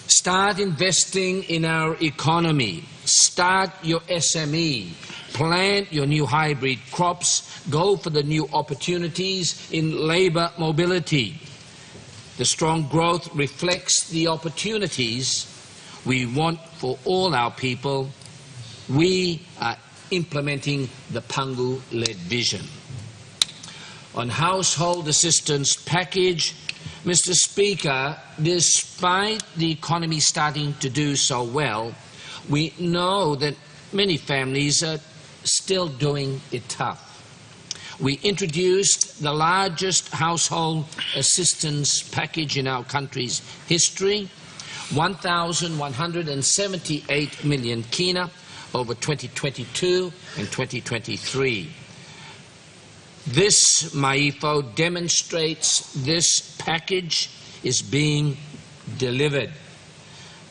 Start investing in our economy. Start your SME. Plant your new hybrid crops. Go for the new opportunities in labour mobility. The strong growth reflects the opportunities we want for all our people. We are implementing the Pangu-led vision. On household assistance package, Mr. Speaker, despite the economy starting to do so well, we know that many families are still doing it tough. We introduced the largest household assistance package in our country's history, 1,178 million kina over 2022 and 2023. This MAIFO demonstrates this package is being delivered.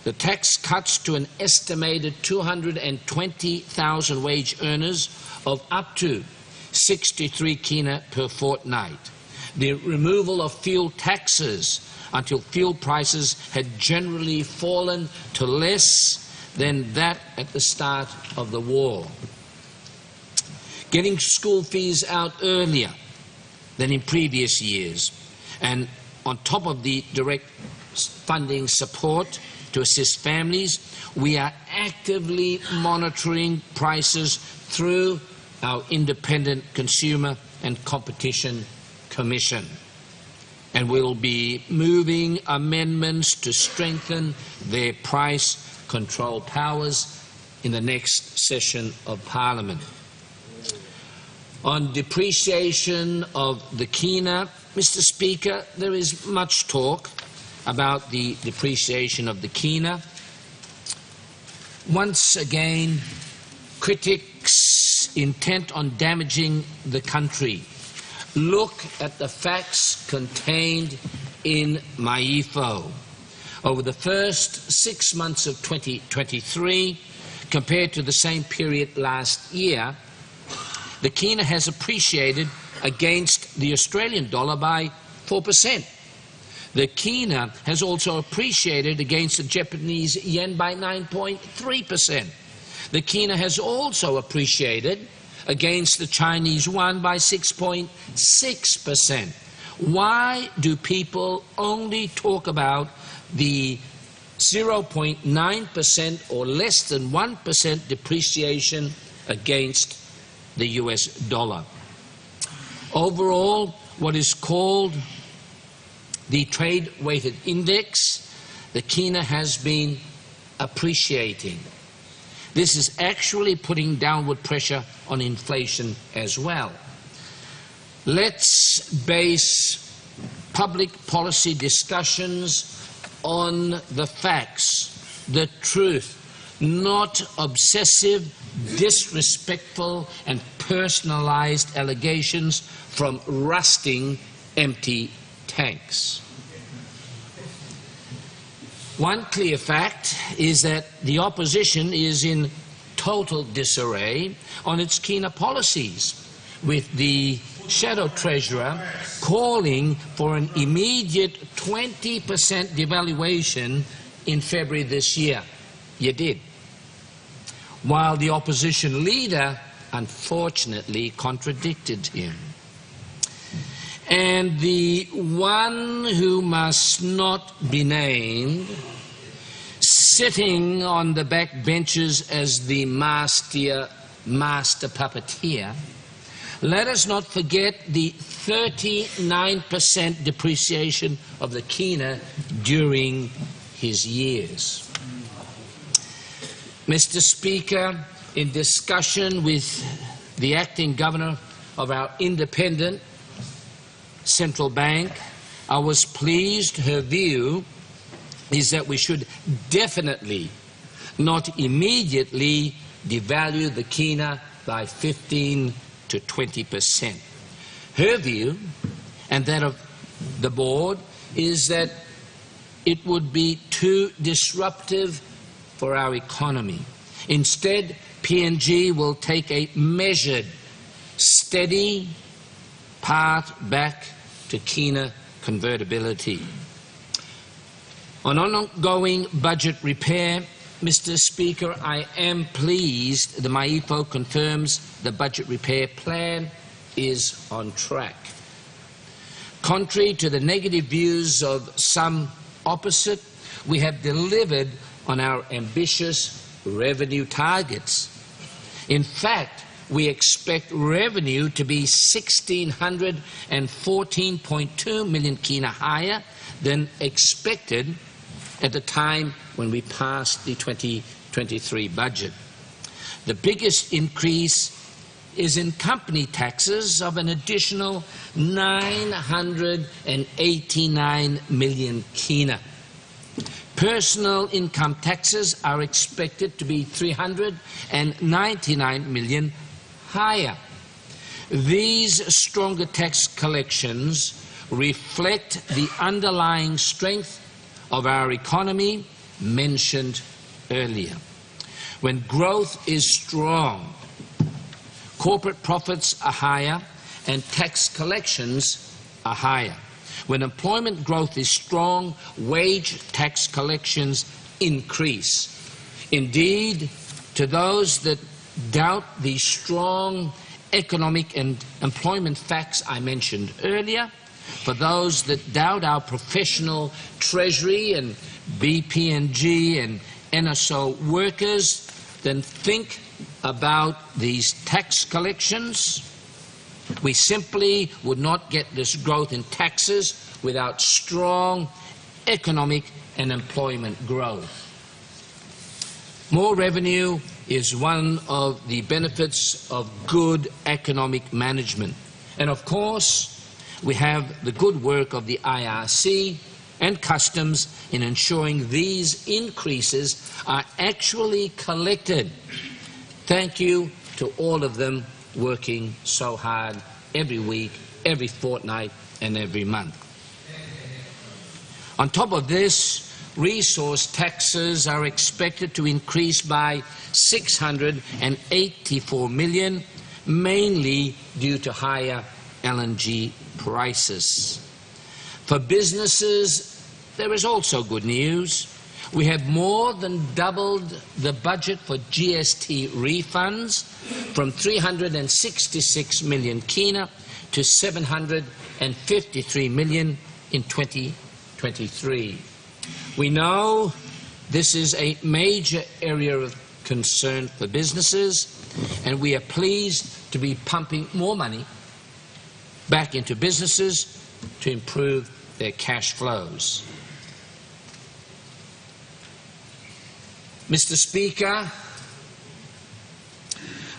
The tax cuts to an estimated 220,000 wage earners of up to 63 kina per fortnight. The removal of fuel taxes until fuel prices had generally fallen to less than that at the start of the war. Getting school fees out earlier than in previous years, and on top of the direct funding support to assist families, we are actively monitoring prices through our Independent Consumer and Competition Commission. And we'll be moving amendments to strengthen their price control powers in the next session of Parliament. On depreciation of the kina, Mr. Speaker, there is much talk about the depreciation of the kina. Once again, critics intent on damaging the country look at the facts contained in MAIFO. Over the first 6 months of 2023, compared to the same period last year, the kina has appreciated against the Australian dollar by 4%. The kina has also appreciated against the Japanese yen by 9.3%. The kina has also appreciated against the Chinese yuan by 6.6%. Why do people only talk about the 0.9% or less than 1% depreciation against the US dollar? Overall, what is called the trade-weighted index, the kina has been appreciating. This is actually putting downward pressure on inflation as well. Let's base public policy discussions on the facts, the truth, not obsessive, disrespectful and personalized allegations from rusting empty tanks. One clear fact is that the opposition is in total disarray on its kina policies, with the Shadow Treasurer calling for an immediate 20% devaluation in February this year. You did. While the opposition leader unfortunately contradicted him. And the one who must not be named, sitting on the back benches as the master puppeteer, Let us not forget the 39% depreciation of the kina during his years. Mr. Speaker, in discussion with the acting governor of our independent central bank, I was pleased her view is that we should definitely not immediately devalue the kina by 15 to 20%. Her view, and that of the board, is that it would be too disruptive for our economy. Instead, PNG will take a measured, steady path back to kina convertibility. On ongoing budget repair, Mr. Speaker, I am pleased the MAIFO confirms the budget repair plan is on track. Contrary to the negative views of some opposite, we have delivered on our ambitious revenue targets. In fact, we expect revenue to be 1,614.2 million kina higher than expected at the time when we passed the 2023 budget. The biggest increase is in company taxes of an additional 989 million kina. Personal income taxes are expected to be 399 million higher. These stronger tax collections reflect the underlying strength of our economy mentioned earlier. When growth is strong, corporate profits are higher and tax collections are higher. When employment growth is strong, wage tax collections increase. Indeed, to those that doubt the strong economic and employment facts I mentioned earlier, for those that doubt our professional Treasury and BPNG and NSO workers, then think about these tax collections. We simply would not get this growth in taxes without strong economic and employment growth. More revenue is one of the benefits of good economic management. And of course, we have the good work of the IRC and Customs in ensuring these increases are actually collected. Thank you to all of them working so hard every week, every fortnight, and every month. On top of this, resource taxes are expected to increase by 684 million, mainly due to higher LNG prices. For businesses, there is also good news. We have more than doubled the budget for GST refunds from 366 million kina to 753 million in 2023. We know this is a major area of concern for businesses, and we are pleased to be pumping more money back into businesses to improve their cash flows. Mr. Speaker,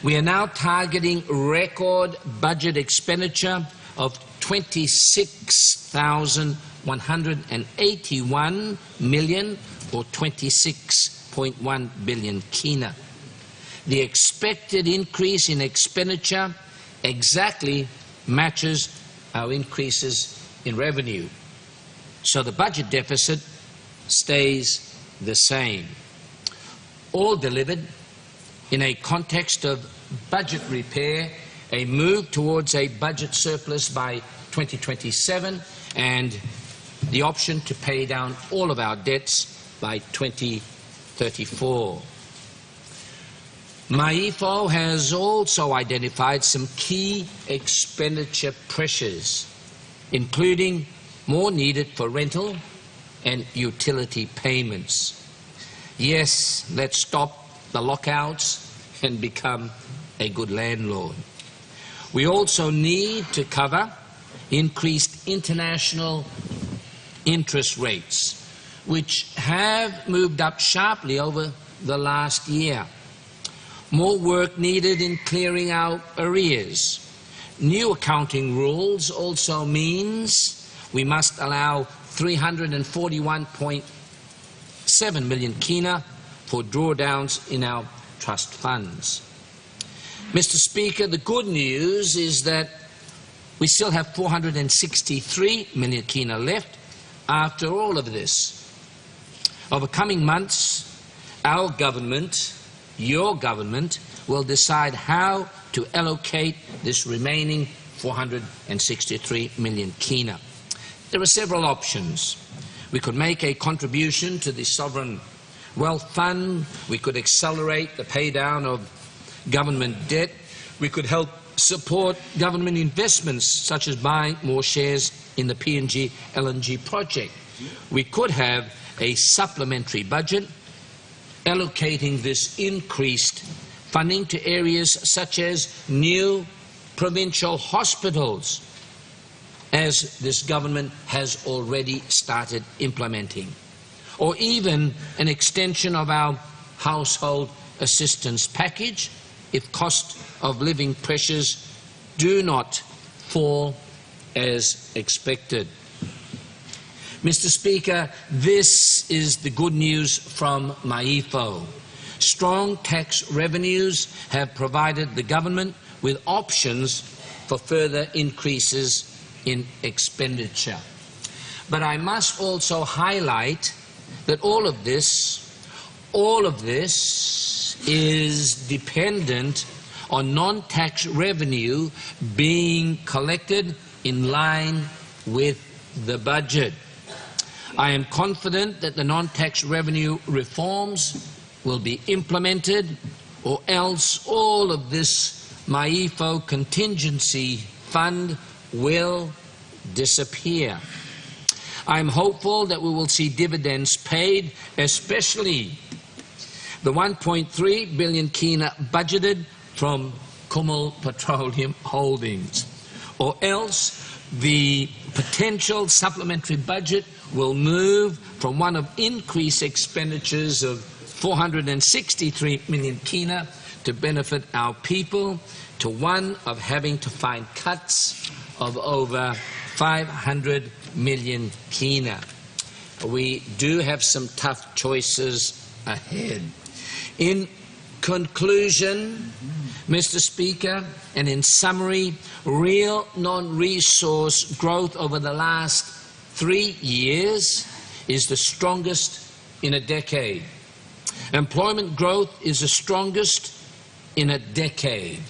we are now targeting record budget expenditure of 26,181 million, or 26.1 billion kina. The expected increase in expenditure exactly matches our increases in revenue. So the budget deficit stays the same. All delivered in a context of budget repair, a move towards a budget surplus by 2027, and the option to pay down all of our debts by 2034. MAIFO has also identified some key expenditure pressures, including more needed for rental and utility payments. Yes, let's stop the lockouts and become a good landlord. We also need to cover increased international interest rates, which have moved up sharply over the last year. More work needed in clearing out arrears. New accounting rules also means we must allow 341.7 million kina for drawdowns in our trust funds. Mr. Speaker, the good news is that we still have 463 million kina left after all of this. Over coming months, our government, your government, will decide how to allocate this remaining 463 million kina. There are several options. We could make a contribution to the Sovereign Wealth Fund. We could accelerate the pay down of government debt. We could help support government investments, such as buying more shares in the PNG LNG project. We could have a supplementary budget allocating this increased funding to areas such as new provincial hospitals, as this government has already started implementing, or even an extension of our household assistance package if cost of living pressures do not fall as expected. Mr. Speaker, this is the good news from MAIFO. Strong tax revenues have provided the government with options for further increases in expenditure. But I must also highlight that all of this is dependent on non-tax revenue being collected in line with the budget. I am confident that the non-tax revenue reforms will be implemented, or else all of this MAIFO contingency fund will disappear. I am hopeful that we will see dividends paid, especially the 1.3 billion kina budgeted from Kumul Petroleum Holdings, or else the potential supplementary budget will move from one of increased expenditures of 463 million kina to benefit our people to one of having to find cuts of over 500 million kina. We do have some tough choices ahead. In conclusion, Mr. Speaker, and in summary, real non-resource growth over the last 3 years is the strongest in a decade. Employment growth is the strongest in a decade.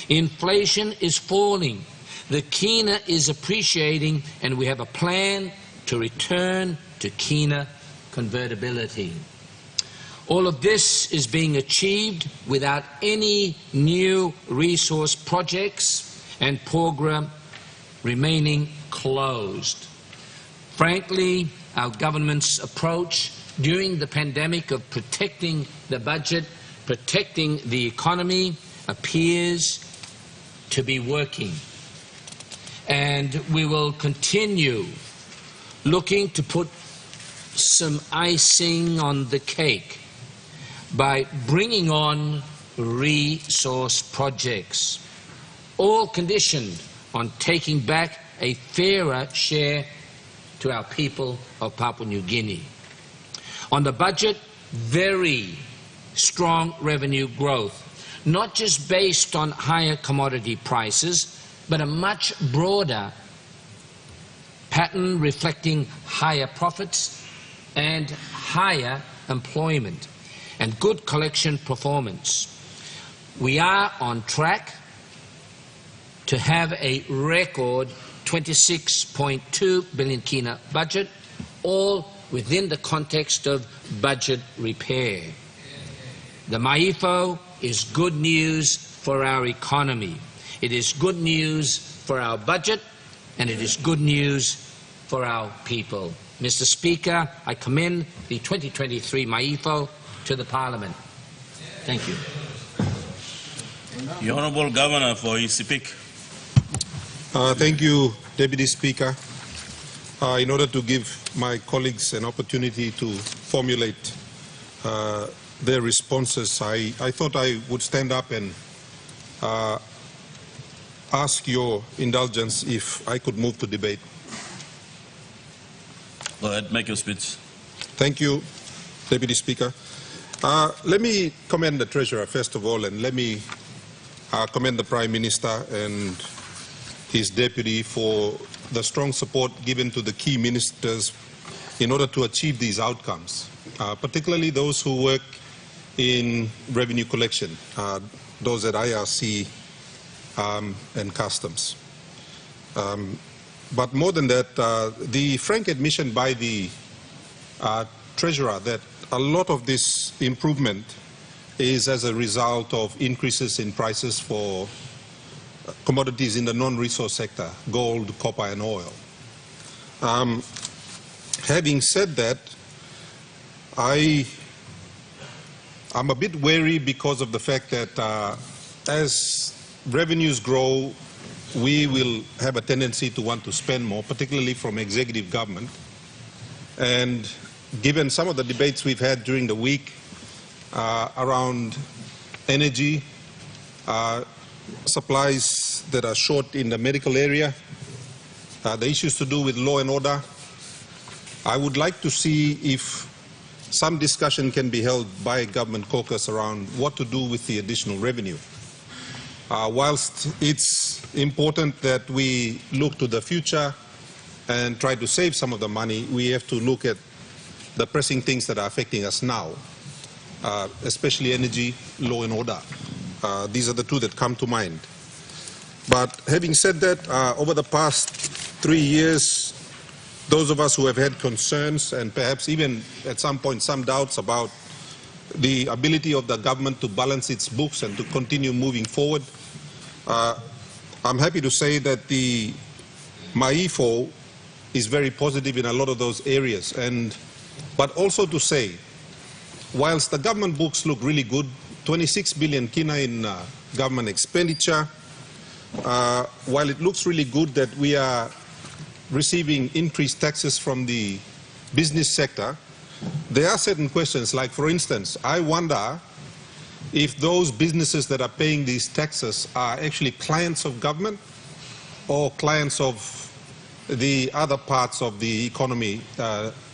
Inflation is falling. The kina is appreciating, and we have a plan to return to kina convertibility. All of this is being achieved without any new resource projects and program remaining closed. Frankly, our government's approach during the pandemic of protecting the budget, protecting the economy, appears to be working. And we will continue looking to put some icing on the cake by bringing on resource projects, all conditioned on taking back a fairer share to our people of Papua New Guinea. On the budget, very strong revenue growth, not just based on higher commodity prices, but a much broader pattern reflecting higher profits and higher employment and good collection performance. We are on track to have a record 26.2 billion kina budget, all within the context of budget repair. The MAIFO is good news for our economy. It is good news for our budget, and it is good news for our people. Mr. Speaker, I commend the 2023 MAIFO to the Parliament. Thank you. The Honourable Governor for his speak. Thank you, Deputy Speaker. In order to give my colleagues an opportunity to formulate their responses, I thought I would stand up and ask your indulgence if I could move to debate. Go ahead, make your speech. Thank you, Deputy Speaker. Let me commend the Treasurer, first of all, and let me commend the Prime Minister and his Deputy for the strong support given to the key ministers in order to achieve these outcomes, particularly those who work in revenue collection, those at IRC and customs. But more than that, the frank admission by the Treasurer that a lot of this improvement is as a result of increases in prices for commodities in the non-resource sector, gold, copper and oil. Having said that, I'm a bit wary because of the fact that as revenues grow, we will have a tendency to want to spend more, particularly from executive government. And given some of the debates we've had during the week around energy, supplies that are short in the medical area, the issues to do with law and order, I would like to see if some discussion can be held by government caucus around what to do with the additional revenue. Whilst it's important that we look to the future and try to save some of the money, we have to look at the pressing things that are affecting us now, especially energy, law and order. These are the two that come to mind. But having said that, over the past 3 years, those of us who have had concerns and perhaps even at some point some doubts about the ability of the government to balance its books and to continue moving forward, I'm happy to say that the MAIFO is very positive in a lot of those areas. But also to say, whilst the government books look really good, 26 billion kina in government expenditure, while it looks really good that we are receiving increased taxes from the business sector, there are certain questions, like for instance, I wonder if those businesses that are paying these taxes are actually clients of government or clients of the other parts of the economy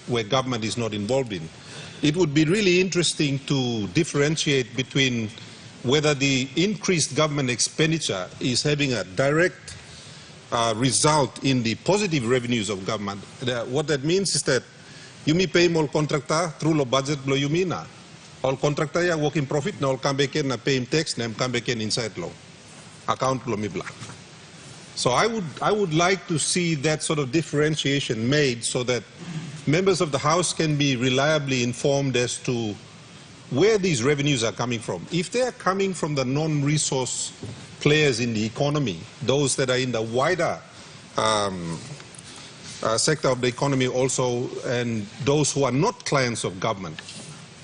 where government is not involved in. It would be really interesting to differentiate between whether the increased government expenditure is having a direct result in the positive revenues of government. What that means is that you may pay more contractor through the budget below you mean. All contractor ya working profit na all come back in na pay him tax na come back in inside law account below me blah. So I would like to see that sort of differentiation made so that members of the House can be reliably informed as to where these revenues are coming from. If they are coming from the non-resource players in the economy, those that are in the wider sector of the economy also, and those who are not clients of government,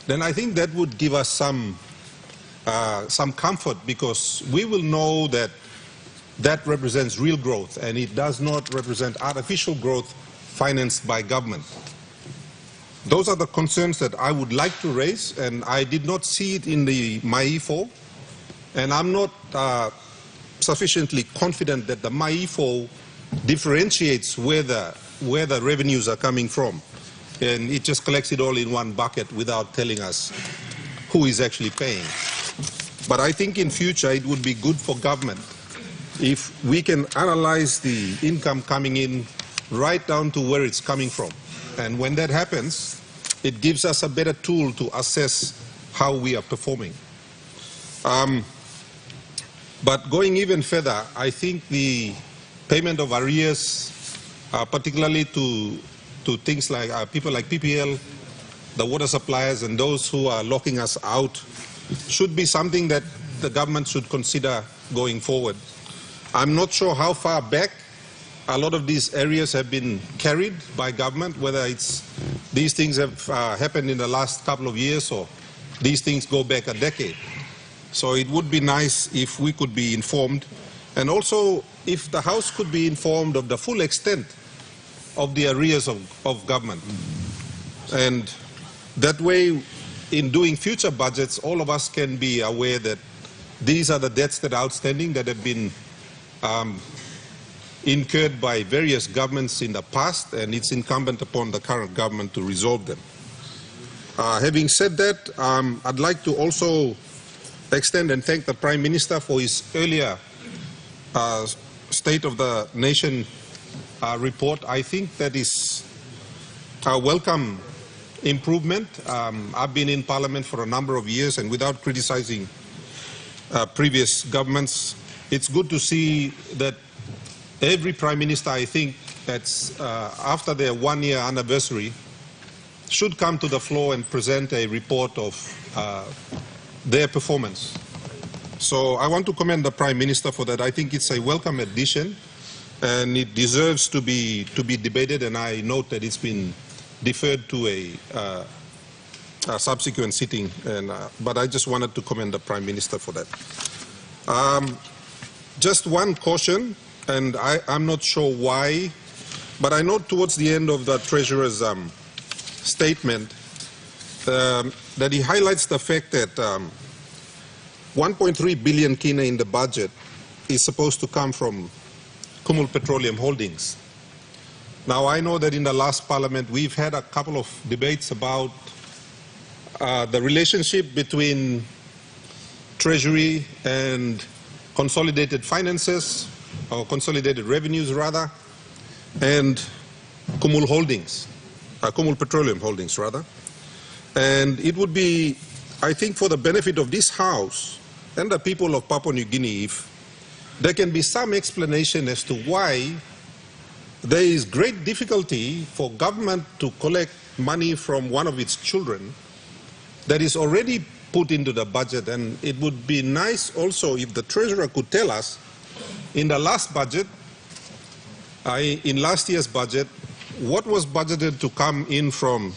then I think that would give us some comfort, because we will know that that represents real growth and it does not represent artificial growth financed by government. Those are the concerns that I would like to raise, and I did not see it in the MAIFO, and I'm not sufficiently confident that the MAIFO differentiates where the revenues are coming from, and it just collects it all in one bucket without telling us who is actually paying. But I think in future it would be good for government if we can analyze the income coming in right down to where it's coming from. And when that happens, it gives us a better tool to assess how we are performing. But going even further, I think the payment of arrears, particularly to things like people like PPL, the water suppliers and those who are locking us out, should be something that the government should consider going forward. I'm not sure how far back a lot of these areas have been carried by government, whether it's these things have happened in the last couple of years or these things go back a decade. So it would be nice if we could be informed And also, if the House could be informed of the full extent of the arrears of government. And that way, in doing future budgets, all of us can be aware that these are the debts that are outstanding that have been incurred by various governments in the past, and it's incumbent upon the current government to resolve them. Having said that, I'd like to also extend and thank the Prime Minister for his earlier State of the Nation report. I think that is a welcome improvement. I've been in Parliament for a number of years, and without criticizing previous governments, it's good to see that every Prime Minister, I think, that's after their one-year anniversary, should come to the floor and present a report of their performance. So I want to commend the Prime Minister for that. I think it's a welcome addition, and it deserves to be debated, and I note that it's been deferred to a subsequent sitting, but I just wanted to commend the Prime Minister for that. Just one caution, and I'm not sure why, but I note towards the end of the Treasurer's statement that he highlights the fact that 1.3 billion kina in the budget is supposed to come from Kumul Petroleum Holdings. Now, I know that in the last Parliament we've had a couple of debates about the relationship between Treasury and consolidated finances, or consolidated revenues rather, and Kumul Holdings, Kumul Petroleum Holdings rather. And it would be, I think, for the benefit of this House and the people of Papua New Guinea, if there can be some explanation as to why there is great difficulty for government to collect money from one of its children that is already put into the budget. And it would be nice also if the Treasurer could tell us, in the last budget, in last year's budget, what was budgeted to come in from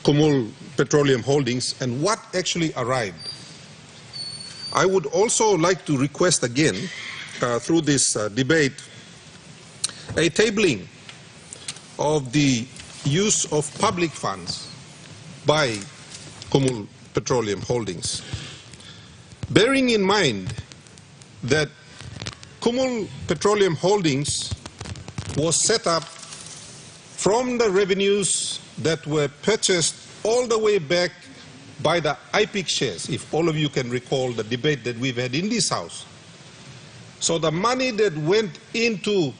Kumul Petroleum Holdings and what actually arrived. I would also like to request again, through this debate, a tabling of the use of public funds by Kumul Petroleum Holdings. Bearing in mind that Kumul Petroleum Holdings was set up from the revenues that were purchased all the way back by the IPIC shares, if all of you can recall the debate that we've had in this House. So the money that went into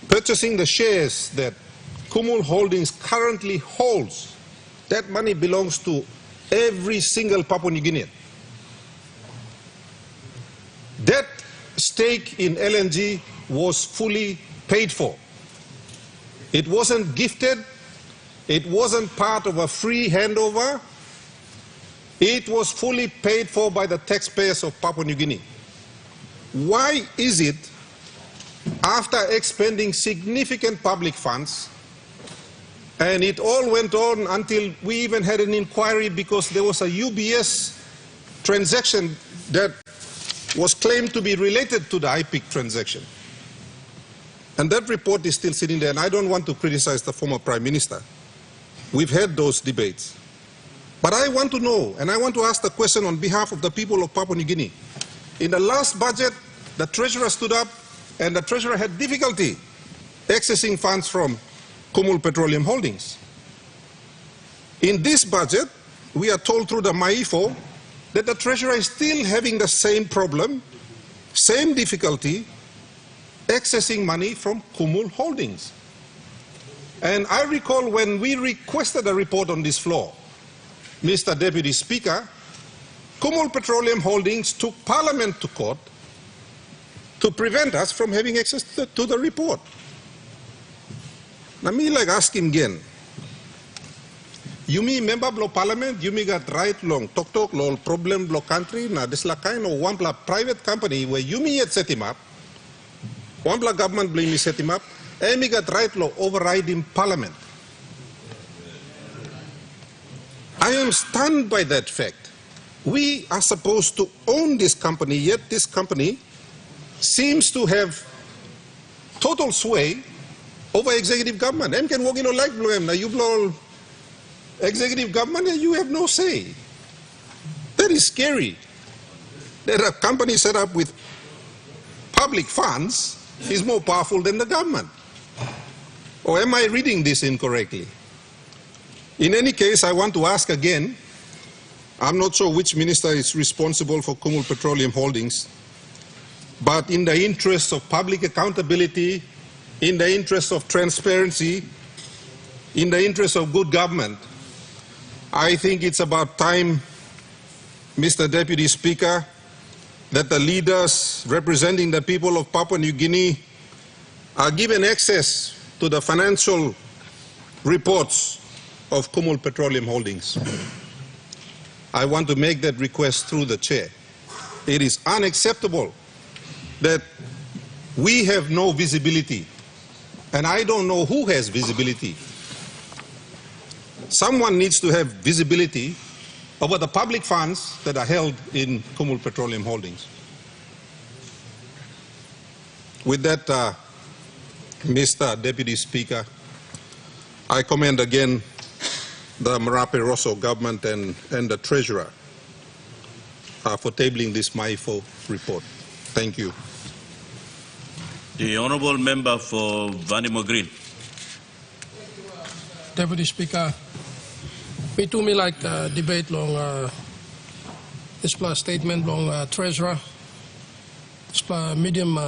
purchasing the shares that Kumul Holdings currently holds, that money belongs to every single Papua New Guinean. That stake in LNG was fully paid for. It wasn't gifted. It wasn't part of a free handover. It was fully paid for by the taxpayers of Papua New Guinea. Why is it, after expending significant public funds, and it all went on until we even had an inquiry because there was a UBS transaction that was claimed to be related to the IPIC transaction. And that report is still sitting there, and I don't want to criticize the former Prime Minister. We've had those debates. But I want to know, and I want to ask the question on behalf of the people of Papua New Guinea. In the last budget, the Treasurer stood up, and the Treasurer had difficulty accessing funds from Kumul Petroleum Holdings. In this budget, we are told through the MAIFO that the Treasurer is still having the same problem, same difficulty, accessing money from Kumul Holdings. And I recall when we requested a report on this floor, Mr. Deputy Speaker, Kumul Petroleum Holdings took Parliament to court to prevent us from having access to the report. Now, me like ask him again. You me member of Parliament, you me got right long talk lol problem blo country na this la kind of one bla private company where you me yet set him up, one bla government blame me set him up, and me got right law overriding Parliament. I am stunned by that fact. We are supposed to own this company, yet this company seems to have total sway over executive government. Em can walk in like blow em. Now you blow executive government and you have no say. That is scary. That a company set up with public funds is more powerful than the government. Or am I reading this incorrectly? In any case, I want to ask again, I'm not sure which minister is responsible for Kumul Petroleum Holdings, but in the interest of public accountability, in the interest of transparency, in the interest of good government, I think it's about time, Mr. Deputy Speaker, that the leaders representing the people of Papua New Guinea are given access to the financial reports of Kumul Petroleum Holdings. I want to make that request through the chair. It is unacceptable that we have no visibility, and I don't know who has visibility. Someone needs to have visibility over the public funds that are held in Kumul Petroleum Holdings. With that, Mr. Deputy Speaker, I commend again the Marape Rosso government and the Treasurer for tabling this MIFO report. Thank you. The Honourable Member for Vanimo Green. Deputy Speaker, we too me like debate long this plus statement long Treasurer, this plus medium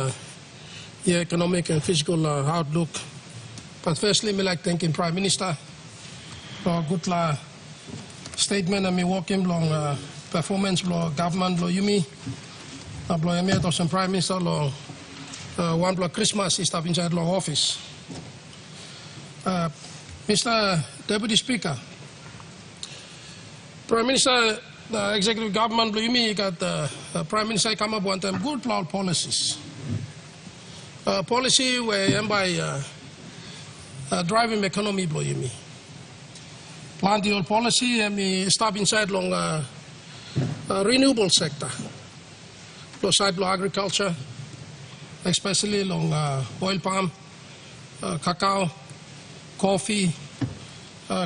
year economic and physical outlook. But firstly, me like thanking Prime Minister for good statement and me walking long performance law government law yumi law yumi to some Prime Minister law one block Christmas is up inside law office. Mr. Deputy Speaker, Prime Minister, the executive government, you got the Prime Minister come up one time good law policies. Policy where by driving economy, blow you me. Plan the old policy and me stop inside long renewable sector. Blow side blow agriculture, especially long oil palm, cacao, coffee,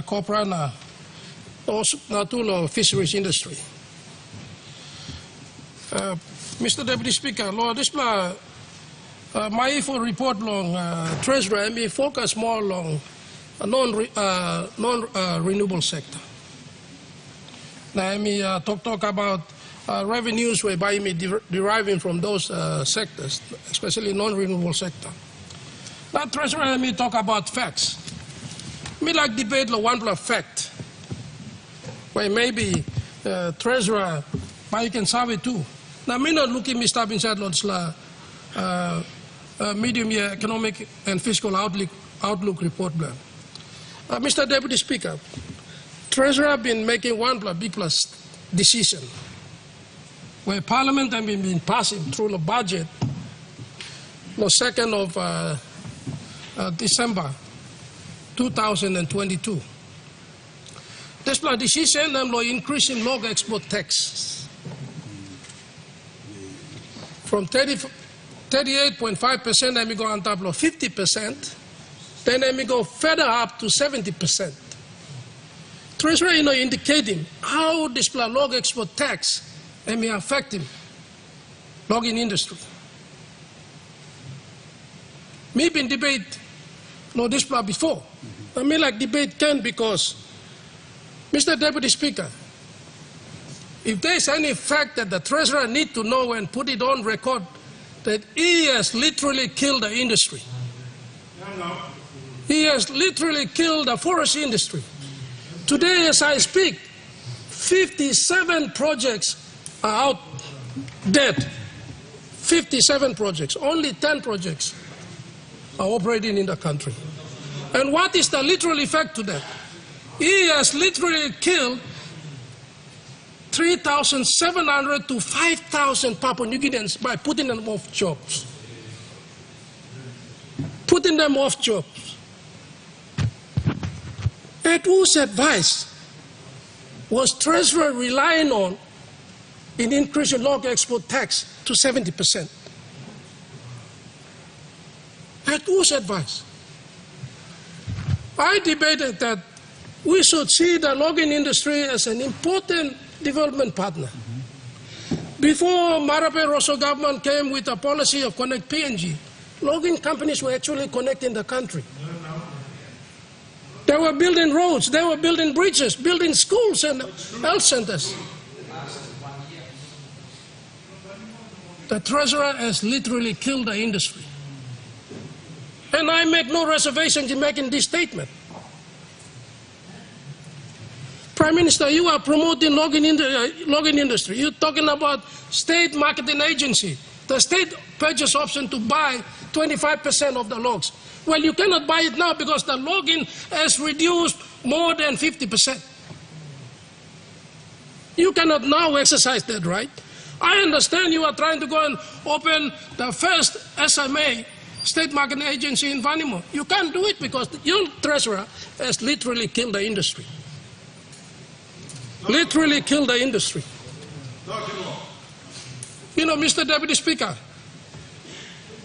copra, also to fisheries industry. Mr. Deputy Speaker, Lord, this my IFO report long Treasurer and me focus more on non-renewable sector. Now I me talk about revenues whereby me deriving from those sectors, especially non-renewable sector. Now Treasurer and me talk about facts. Me like debate the one plus fact, where maybe Treasurer, but you can solve it too. Now me not looking me stop inside Lord's medium year economic and fiscal outlook report plan. Mr. Deputy Speaker, Treasurer have been making one plus big plus decision, where Parliament have been passing through the budget the 2nd of December 2022. This plan decision them increasing log export tax from 38.5%, then we go on top of 50%, then we go further up to 70%. Treasurer, indicating how this log export tax may affect him, logging industry. Me been debate this before. I mean like debate can because, Mr. Deputy Speaker, if there is any fact that the Treasurer need to know and put it on record that he has literally killed the industry. He has literally killed the forest industry. Today, as I speak, 57 projects are out dead. 57 projects. Only 10 projects are operating in the country. And what is the literal effect to that? He has literally killed 3,700 to 5,000 Papua New Guineans by putting them off jobs. Putting them off jobs. At whose advice was Treasurer relying on in increasing log export tax to 70%? At whose advice? I debated that we should see the logging industry as an important development partner. Before Marape Rosso government came with a policy of connect PNG, logging companies were actually connecting the country. They were building roads, they were building bridges, building schools and health centers. The treasurer has literally killed the industry. And I make no reservations in making this statement. Prime Minister, you are promoting logging industry. You're talking about state marketing agency. The state purchase option to buy 25% of the logs. Well, you cannot buy it now because the logging has reduced more than 50%. You cannot now exercise that right. I understand you are trying to go and open the first SMA, state marketing agency in Vanimo. You can't do it because your treasurer has literally killed the industry. Literally killed the industry. You know, Mr. Deputy Speaker,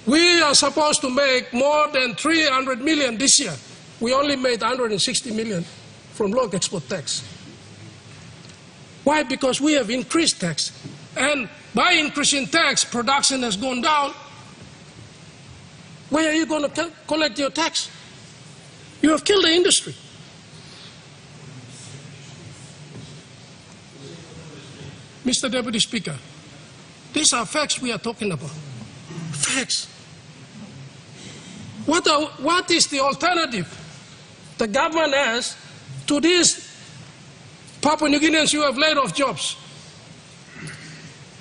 we are supposed to make more than 300 million this year. We only made 160 million from log export tax. Why? Because we have increased tax. And by increasing tax, production has gone down. Where are you going to collect your tax? You have killed the industry. Mr. Deputy Speaker, these are facts we are talking about. Facts. What is the alternative the government has to these Papua New Guineans who have laid off jobs?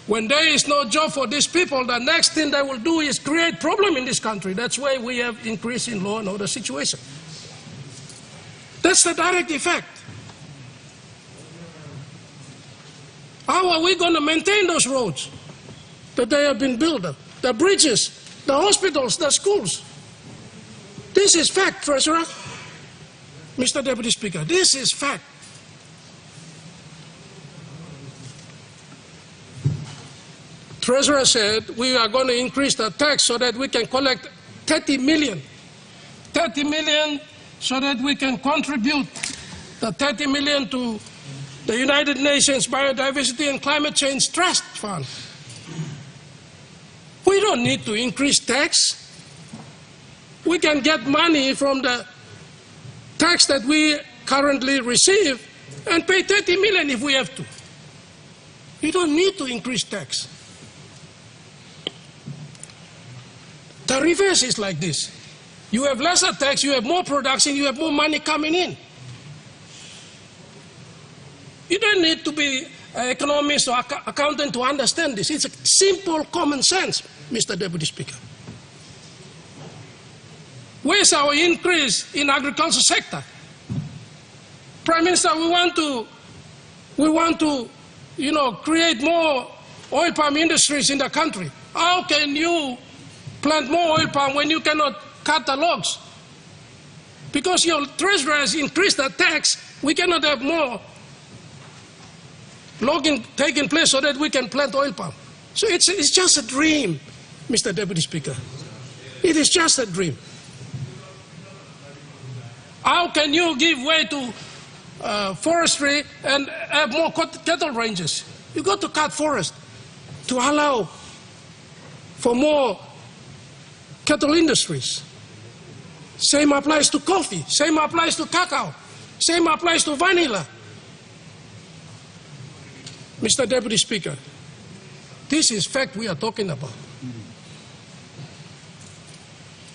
When there is no job for these people, the next thing they will do is create problem in this country. That's why we have increase in law and order situation. That's the direct effect. How are we going to maintain those roads that they have been built up? The bridges, the hospitals, the schools. This is fact, Treasurer. Mr. Deputy Speaker, this is fact. Treasurer said we are going to increase the tax so that we can collect 30 million. 30 million so that we can contribute the 30 million to the United Nations Biodiversity and Climate Change Trust Fund. We don't need to increase tax. We can get money from the tax that we currently receive and pay 30 million if we have to. You don't need to increase tax. The reverse is like this. You have lesser tax, you have more production, you have more money coming in. You don't need to be an economist or accountant to understand this. It's a simple common sense, Mr. Deputy Speaker. Where's our increase in agriculture sector? Prime Minister, we want to, create more oil palm industries in the country. How can you plant more oil palm when you cannot cut the logs? Because your treasurer has increased the tax, we cannot have more logging taking place so that we can plant oil palm. So it's just a dream, Mr. Deputy Speaker. It is just a dream. How can you give way to forestry and have more cattle ranges? You got to cut forest to allow for more cattle industries. Same applies to coffee, same applies to cacao, same applies to vanilla. Mr. Deputy Speaker, this is fact we are talking about.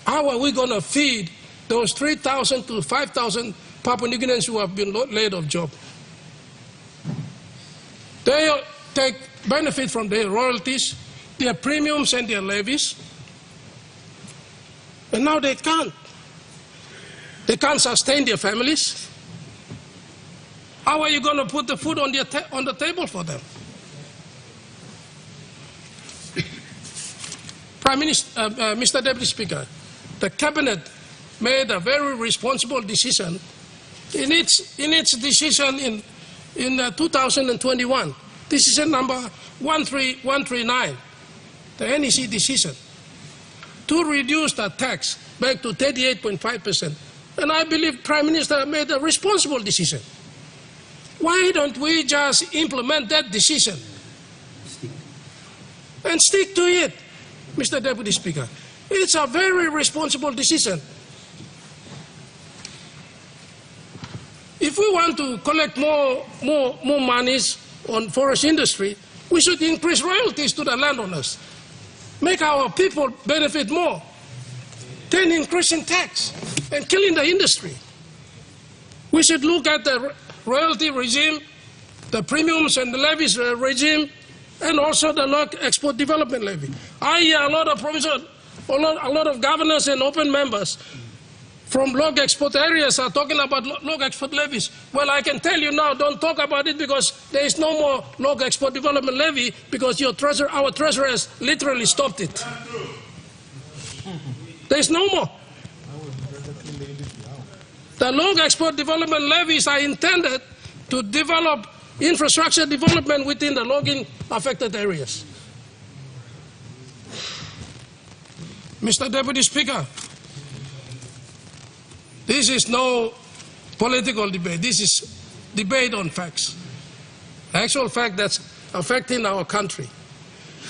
How are we going to feed those 3,000 to 5,000 Papua New Guineans who have been laid off job? They take benefit from their royalties, their premiums and their levies, and now they can't. They can't sustain their families. How are you going to put the food on the table for them? Prime Minister, Mr. Deputy Speaker, the Cabinet made a very responsible decision in its decision in 2021. Decision number 13139, the NEC decision, to reduce the tax back to 38.5%. And I believe Prime Minister made a responsible decision. Why don't we just implement that decision and stick to it, Mr. Deputy Speaker? It's a very responsible decision. If we want to collect more monies on forest industry, we should increase royalties to the landowners, make our people benefit more, then increasing tax and killing the industry. We should look at the royalty regime, the premiums and the levies regime, and also the log export development levy. I hear a lot of provincial, a lot of governors and open members from log export areas are talking about log export levies. Well, I can tell you now, don't talk about it because there is no more log export development levy because our treasurer has literally stopped it. There is no more. The log export development levies are intended to develop infrastructure development within the logging affected areas. Mr. Deputy Speaker, this is no political debate. This is debate on facts. Actual fact that's affecting our country.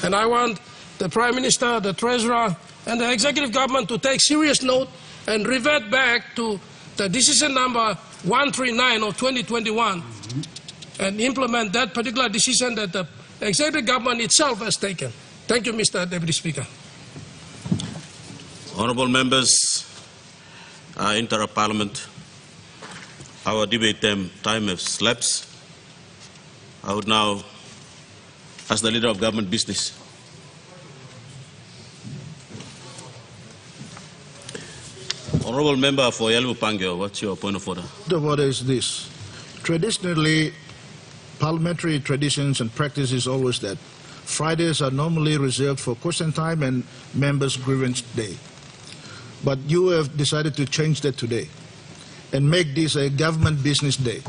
And I want the Prime Minister, the Treasurer, and the Executive Government to take serious note and revert back to the decision number 139 of 2021 and implement that particular decision that the Executive Government itself has taken. Thank you, Mr. Deputy Speaker. Honourable members, interrupt Parliament. Our debate time has lapsed. I would now ask the Leader of Government Business. Honourable Member for Yalbu Pangyo, what's your point of order? The order is this. Traditionally, parliamentary traditions and practice is always that Fridays are normally reserved for question time and members' grievance day. But you have decided to change that today and make this a government business day,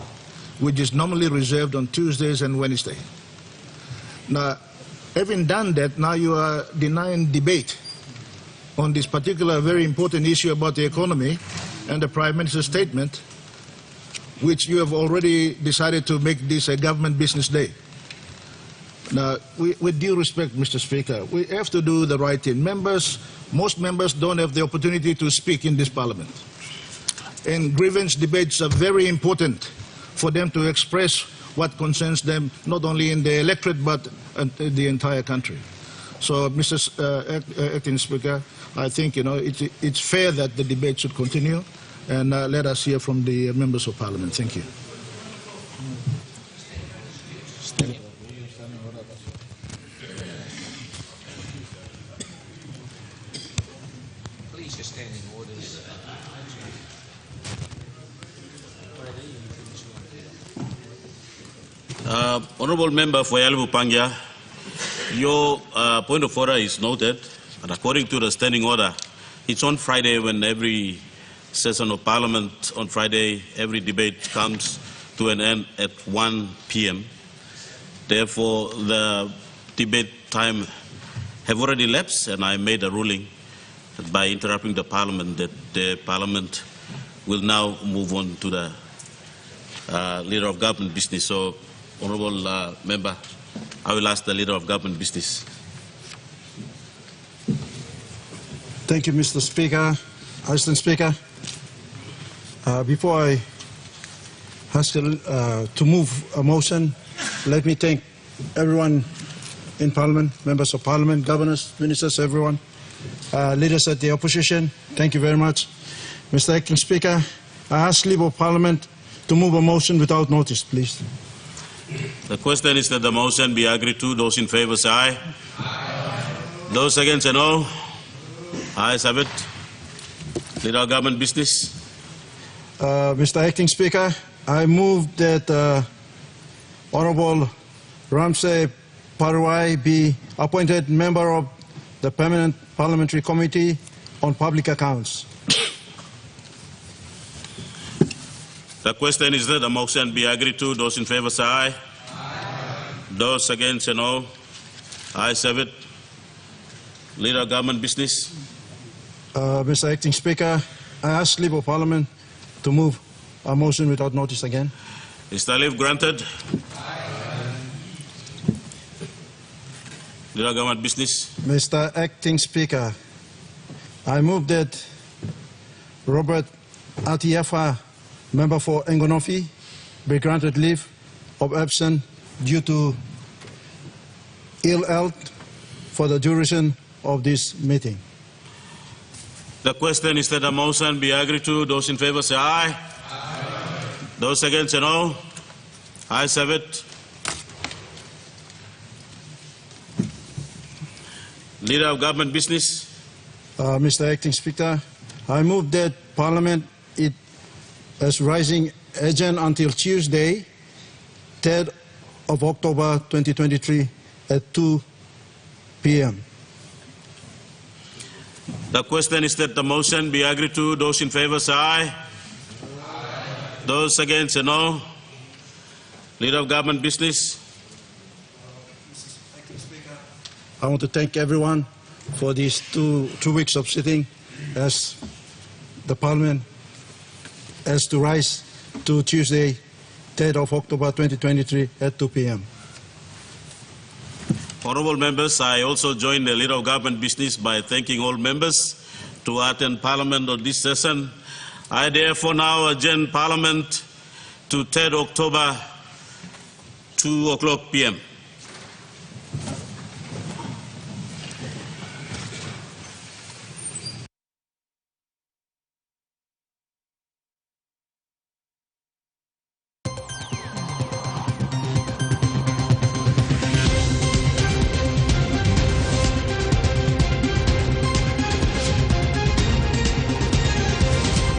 which is normally reserved on Tuesdays and Wednesdays. Now, having done that, now you are denying debate on this particular very important issue about the economy and the Prime Minister's statement, which you have already decided to make this a government business day. Now, with due respect, Mr. Speaker, we have to do the right thing. Most members don't have the opportunity to speak in this Parliament. And grievance debates are very important for them to express what concerns them, not only in the electorate, but the entire country. So, Mr. Acting Speaker, I think it's fair that the debate should continue, and let us hear from the members of Parliament. Thank you. Please just stand in order. Honourable Member for Yalbu Pangya, your point of order is noted, and according to the standing order, it's on Friday when every session of Parliament on Friday, every debate comes to an end at 1 p.m. Therefore, the debate time have already lapsed, and I made a ruling that by interrupting the Parliament that the Parliament will now move on to the Leader of Government Business. So, Honourable Member, I will ask the Leader of Government Business. Thank you, Mr. Speaker. Assistant Speaker, before I ask to move a motion, let me thank everyone in Parliament, members of Parliament, governors, ministers, everyone, leaders at the opposition. Thank you very much. Mr. Acting Speaker, I ask Leave of Parliament to move a motion without notice, please. The question is that the motion be agreed to. Those in favour say aye. Aye. Those against say no. Ayes have it. Leader of Government Business. Mr. Acting Speaker, I move that Honourable Ramsay Parwai be appointed member of the Permanent Parliamentary Committee on Public Accounts. The question is that the motion be agreed to. Those in favour say aye. Aye. Those against say no. Ayes have it. Leader of Government Business. Mr. Acting Speaker, I ask Leave of Parliament to move a motion without notice again. Is the leave granted? Leader of Government Business. Mr. Acting Speaker, I move that Robert Atiafa, member for Engonofi, be granted leave of absence due to ill health for the duration of this meeting. The question is that the motion be agreed to. Those in favor say aye. Aye. Those against say no. Ayes have it. Leader of Government Business. Mr. Acting Speaker, I move that Parliament it as rising agenda until Tuesday, 3rd of October 2023 at 2 p.m. The question is that the motion be agreed to. Those in favor say aye. Aye. Those against say no. Leader of Government Business. I want to thank everyone for these two weeks of sitting as the Parliament has to rise to Tuesday, 3rd of October 2023 at 2 p.m. Honourable members, I also join the Leader of Government Business by thanking all members to attend Parliament on this session. I therefore now adjourn Parliament to 3rd October, 2 o'clock p.m.